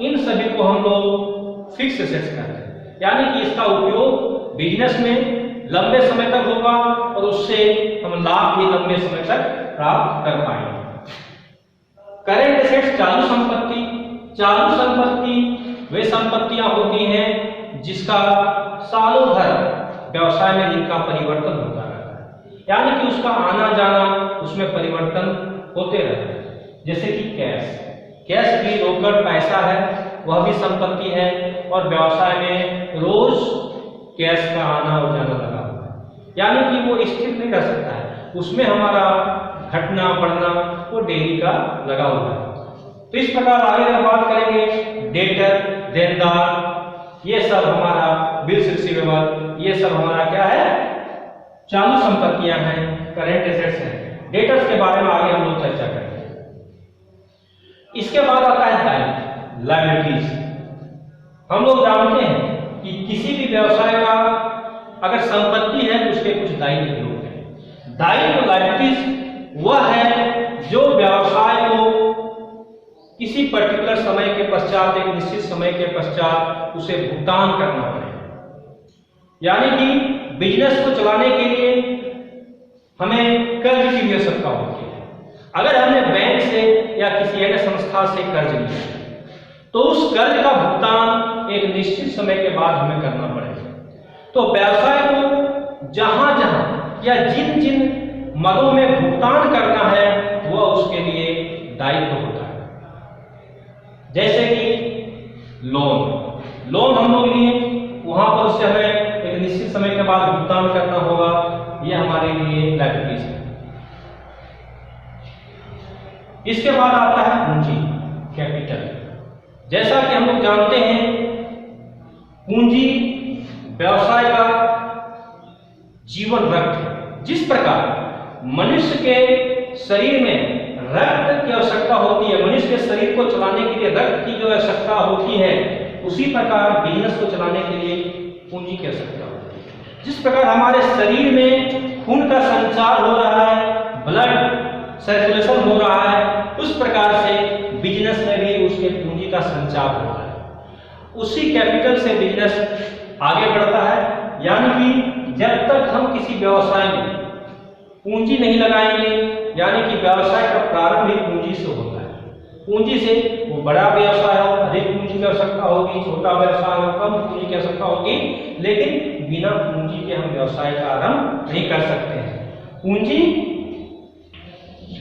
इन सभी को हम लोग फिक्स्ड एसेट्स कहते हैं, यानी कि इसका उपयोग बिजनेस में लंबे समय तक होगा और उससे हम लाभ भी लंबे समय तक प्राप्त कर पाएंगे। करंट एसेट्स चालू संपत्ति, चालू संपत्ति वे संपत्तियां होती हैं जिसका सालों भर व्यवसाय में जिनका परिवर्तन होता रहता है, यानी कि उसका आना जाना उसमें परिवर्तन होते रहते हैं। जैसे कि कैश भी रोकड़ पैसा है, वह भी संपत्ति है और व्यवसाय में रोज कैश का आना और जाना लगा हुआ है, यानी कि वो स्थिर नहीं रह सकता है, उसमें हमारा घटना बढ़ना वो डेली का लगा हुआ है। तो इस प्रकार आगे अगर बात करेंगे, डेटर देनदार, ये सब हमारा बिल्स रिसीवेबल, ये सब हमारा क्या है, चालू संपत्तियां हैं, करंट एसेट्स हैं। डेटर्स के बारे में आगे हम लोग चर्चा करेंगे। इसके बाद आता है दायित्व, लायबिलिटीज। हम लोग जानते हैं कि किसी भी व्यवसाय का अगर संपत्ति है तो उसके कुछ दायित्व भी होते हैं। दायित्व, लायबिलिटीज वह है जो व्यवसाय को किसी पर्टिकुलर समय के पश्चात, एक निश्चित समय के पश्चात उसे भुगतान करना पड़े, यानी कि बिजनेस को चलाने के लिए हमें कर्ज की आवश्यकता होती है। अगर हमने बैंक से या किसी अन्य संस्था से कर्ज लिया तो उस कर्ज का भुगतान एक निश्चित समय के बाद हमें करना पड़ेगा। तो व्यवसाय को जहां जहां या जिन जिन मदों में भुगतान करना है वह उसके लिए दायित्व होता है। जैसे कि लोन हम लोग लिए, वहां पर उससे हमें एक निश्चित समय के बाद भुगतान करना होगा, यह हमारे लिए लायबिलिटीज है। इसके बाद आता है पूंजी, कैपिटल। जैसा कि हम लोग जानते हैं, पूंजी व्यवसाय का जीवन रक्त है। जिस प्रकार मनुष्य के शरीर में रक्त की आवश्यकता होती है, मनुष्य के शरीर को चलाने के लिए रक्त की जो आवश्यकता होती है, उसी प्रकार बिजनेस को चलाने के लिए पूंजी की आवश्यकता होती है। जिस प्रकार हमारे शरीर में खून का संचार हो रहा है, ब्लड सर्कुलेशन हो रहा है, उस प्रकार से बिजनेस में भी उसके पूंजी का संचार होता है। उसी कैपिटल से बिजनेस आगे बढ़ता है, यानी कि जब तक हम किसी व्यवसाय में पूंजी नहीं लगाएंगे, यानी कि व्यवसाय का प्रारंभ ही पूंजी से होता है। पूंजी से वो बड़ा व्यवसाय हो, अधिक पूंजी की आवश्यकता होगी, छोटा व्यवसाय हो, कम पूंजी की आवश्यकता होगी, लेकिन बिना पूंजी के हम व्यवसाय का आरंभ नहीं कर सकते हैं। पूंजी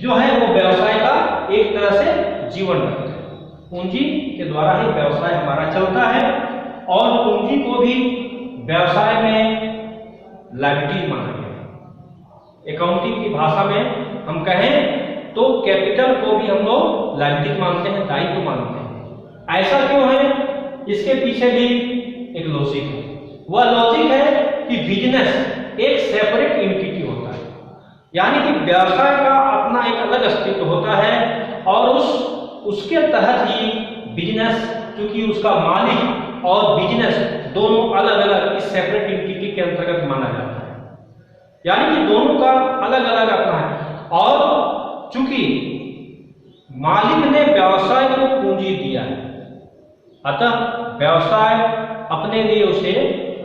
जो है वो व्यवसाय का एक तरह से जीवन रक्त है। पूंजी के द्वारा ही व्यवसाय हमारा चलता है और पूंजी को भी व्यवसाय में लायबिलिटी माना गया। अकाउंटिंग की भाषा में हम कहें तो कैपिटल को भी हम लोग लायबिलिटी मानते हैं, दायित्व मानते हैं। ऐसा क्यों है? इसके पीछे भी एक लॉजिक है। वह लॉजिक है कि बिजनेस एक सेपरेट एंटिटी होता है, यानी कि व्यवसाय का अपना एक अलग अस्तित्व होता है और उसके तहत ही बिजनेस, क्योंकि उसका मालिक और बिजनेस दोनों अलग अलग इस सेपरेट एंटिटी के अंतर्गत माना जाता है, यानी कि दोनों का अलग अलग अपना है। और चूंकि मालिक ने व्यवसाय को पूंजी दिया है, अतः व्यवसाय अपने लिए उसे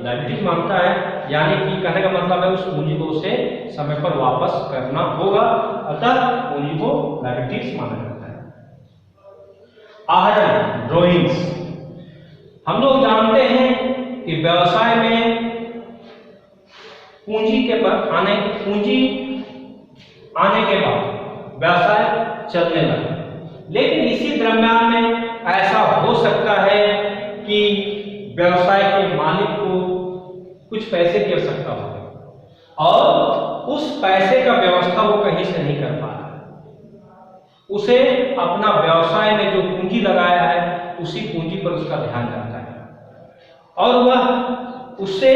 लायबिलिटी मानता है, यानी कि कहने का मतलब है उस पूंजी को उसे समय पर वापस करना होगा, अतः पूंजी को लायबिलिटीज माना जाता है। आहरण, ड्रॉइंग्स। हम लोग जानते हैं कि व्यवसाय में पूंजी आने के बाद व्यवसाय चलने लगा, लेकिन इसी दरम्यान में ऐसा हो सकता है कि व्यवसाय के मालिक को कुछ पैसे की आवश्यकता हो और उस पैसे का व्यवस्था वो कहीं से नहीं कर पा रहा, उसे अपना व्यवसाय में जो पूंजी लगाया है उसी पूंजी पर उसका ध्यान जाता है और वह उससे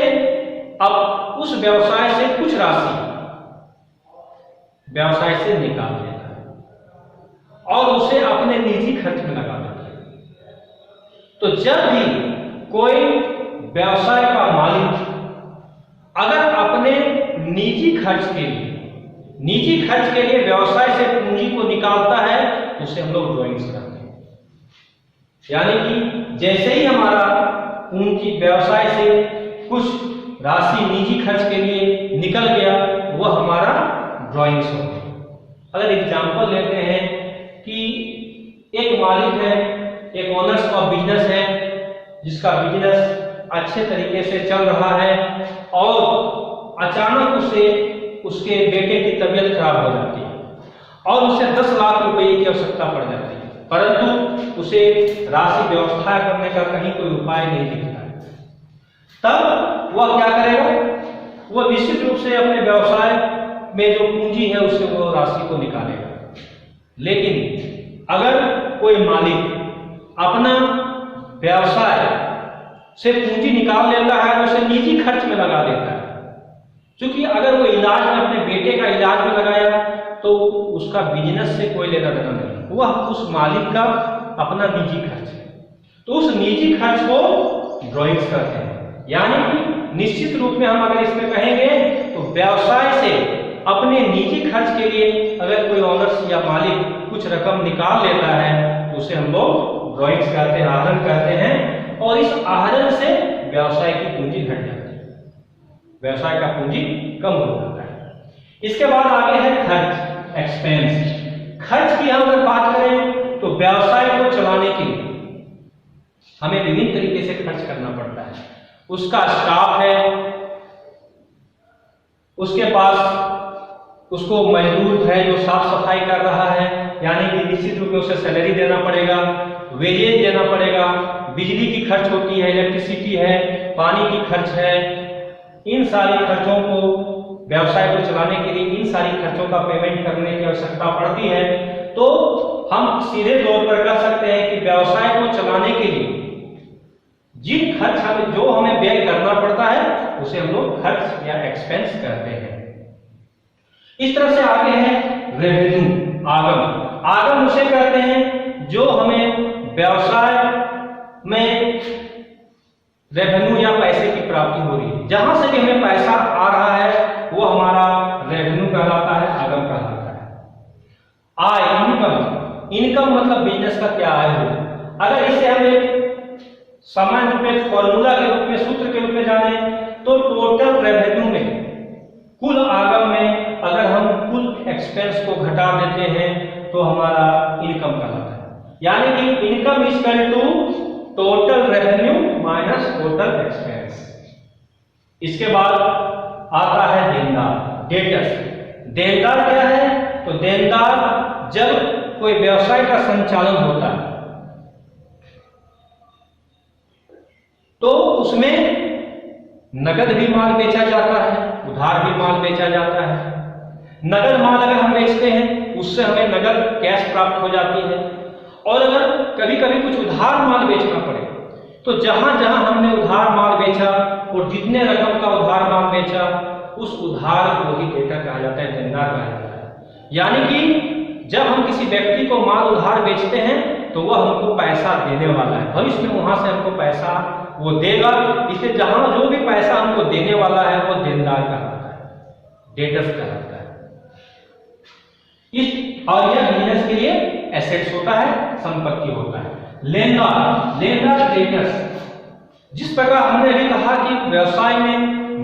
अब उस व्यवसाय से कुछ राशि व्यवसाय से निकाल देता है और उसे अपने निजी खर्च में लगा देता है। तो जब भी कोई व्यवसाय का मालिक अगर अपने निजी खर्च के लिए व्यवसाय से पूंजी को निकालता है तो उसे हम लोग ड्रॉइंग्स करते हैं। यानी कि जैसे ही हमारा पूंजी व्यवसाय से कुछ राशि निजी खर्च के लिए निकल गया, वह हमारा ड्रॉइंग्स हो गई। अगर एग्जांपल लेते हैं कि एक मालिक है, एक ओनर्स ऑफ बिजनेस है जिसका बिजनेस अच्छे तरीके से चल रहा है और अचानक उसे उसके बेटे की तबीयत खराब हो जाती है और उसे 10 लाख रुपए की आवश्यकता पड़ जाती है, परंतु उसे राशि व्यवस्था करने का कहीं कोई उपाय नहीं दिखता है। तब वह क्या करेगा? वह निश्चित रूप से अपने व्यवसाय में जो पूंजी है उससे वो राशि को निकालेगा। लेकिन अगर कोई मालिक अपना व्यवसाय से पूंजी निकाल लेता है तो उसे निजी खर्च में लगा देता है, क्योंकि अगर वो इलाज में अपने बेटे का इलाज में लगाया तो उसका बिजनेस से कोई लेना देना नहीं, वह उस मालिक का अपना निजी खर्च है। तो उस निजी खर्च को ड्रॉइंग्स करते हैं। यानी कि निश्चित रूप में हम अगर इसमें कहेंगे तो व्यवसाय से अपने निजी खर्च के लिए अगर कोई ओनर्स या मालिक कुछ रकम निकाल लेता है तो उसे हम लोग ड्रॉइंग्स कहते हैं, आहरण कहते हैं। और इस आहरण से व्यवसाय की पूंजी घट जाती है, व्यवसाय का पूंजी कम हो जाता है। इसके बाद आगे है खर्च, एक्सपेंस। खर्च की हम अगर बात करें तो व्यवसाय को चलाने के लिए हमें विभिन्न तरीके से खर्च करना पड़ता है। उसका स्टाफ है, उसके पास उसको मजदूर है जो साफ सफाई कर रहा है, यानी कि निश्चित रूप में उसे सैलरी देना पड़ेगा, वेजेज देना पड़ेगा, बिजली की खर्च होती है, इलेक्ट्रिसिटी है, पानी की खर्च है। इन सारी खर्चों को व्यवसाय को चलाने के लिए इन सारी खर्चों का पेमेंट करने की आवश्यकता पड़ती है। तो हम सीधे तौर पर कह सकते हैं कि व्यवसाय को चलाने के लिए जिन खर्च हमें व्यय करना पड़ता है उसे हम लोग खर्च या एक्सपेंस कहते हैं। इस तरह से आगे है रेवेन्यू, आगम। आगम उसे कहते हैं जो हमें व्यवसाय में रेवेन्यू या पैसे की प्राप्ति हो रही है, जहां से भी हमें पैसा आ रहा है वो हमारा रेवेन्यू कहलाता है, आगम कहलाता है। आय, इनकम। इनकम मतलब बिजनेस का क्या आय हो। अगर इसे हम एक सामान्य रूप में फॉर्मूला के रूप में, सूत्र के रूप में जाने तो टोटल रेवेन्यू में, कुल आगम में अगर हम कुल एक्सपेंस को घटा देते हैं तो हमारा इनकम कहलाता है। यानी कि income is equal to total revenue minus total expense. इसके बाद आता है देनदार, डेटर्स। देनदार क्या है? तो देनदार जब कोई व्यवसाय का संचालन होता है तो उसमें नगद भी माल बेचा जाता है, उधार भी माल बेचा जाता है। नगद माल अगर हम बेचते हैं उससे हमें नगद कैश प्राप्त हो जाती है, और अगर कभी कभी कुछ उधार माल बेचना पड़े तो जहां जहां हमने उधार माल बेचा और जितने रकम का उधार माल बेचा उस उधार को ही डेटर कहा जाता है, देनदार कहा जाता है। यानी कि जब हम किसी व्यक्ति को माल उधार बेचते हैं तो वह हमको पैसा देने वाला है, भविष्य में वहां से हमको पैसा वो देगा, इसलिए जहां जो भी पैसा हमको देने वाला है वो देनदार कहलाता है, डेटर्स कहलाता है। और यह बिजनेस के लिए एसेट्स होता है, संपत्ति होता है। लेनदार, लेनदार डेटर्स। जिस प्रकार हमने अभी कहा कि व्यवसाय में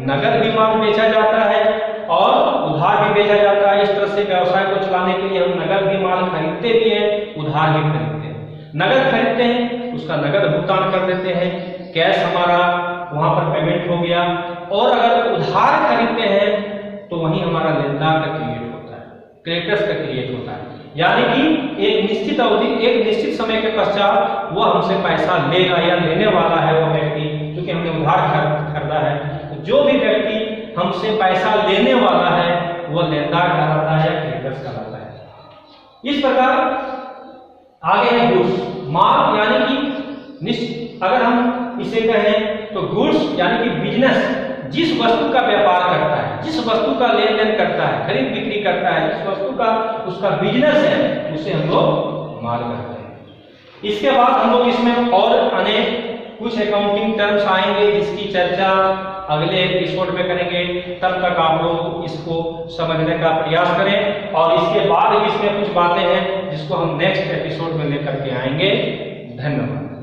नगद भी माल बेचा जाता है और उधार भी बेचा जाता है, इस तरह से व्यवसाय को चलाने के लिए हम नगद भी माल खरीदते भी हैं, उधार भी खरीदते हैं। नगद खरीदते हैं उसका नगद भुगतान कर देते हैं, कैश हमारा वहां पर पेमेंट हो गया। और अगर उधार खरीदते हैं तो वहीं हमारा लेनदार का क्रिएट होता है, क्रेडिटर्स का क्रिएट होता है। यानी कि एक निश्चित अवधि, एक निश्चित समय के पश्चात वो हमसे पैसा लेगा या लेने वाला है वो व्यक्ति, क्योंकि हमने उधार खरीदा है। तो जो भी व्यक्ति हमसे पैसा लेने वाला है वो लेनदार कहलाता है या क्रेडिटर्स कहलाता है। इस प्रकार आगे है गुड्स, माल यानी कि अगर हम इसे कहें तो गुड्स यानी कि बिजनेस, जिस वस्तु का व्यापार करता है, जिस वस्तु का लेन देन करता है, खरीद बिक्री करता है, जिस वस्तु का उसका बिजनेस है, उसे हम लोग माल कहते हैं। इसके बाद हम लोग इसमें और अनेक कुछ अकाउंटिंग टर्म्स आएंगे जिसकी चर्चा अगले एपिसोड में करेंगे। तब तक आप लोग इसको समझने का प्रयास करें, और इसके बाद भी इसमें कुछ बातें हैं जिसको हम नेक्स्ट एपिसोड में लेकर के आएंगे। धन्यवाद।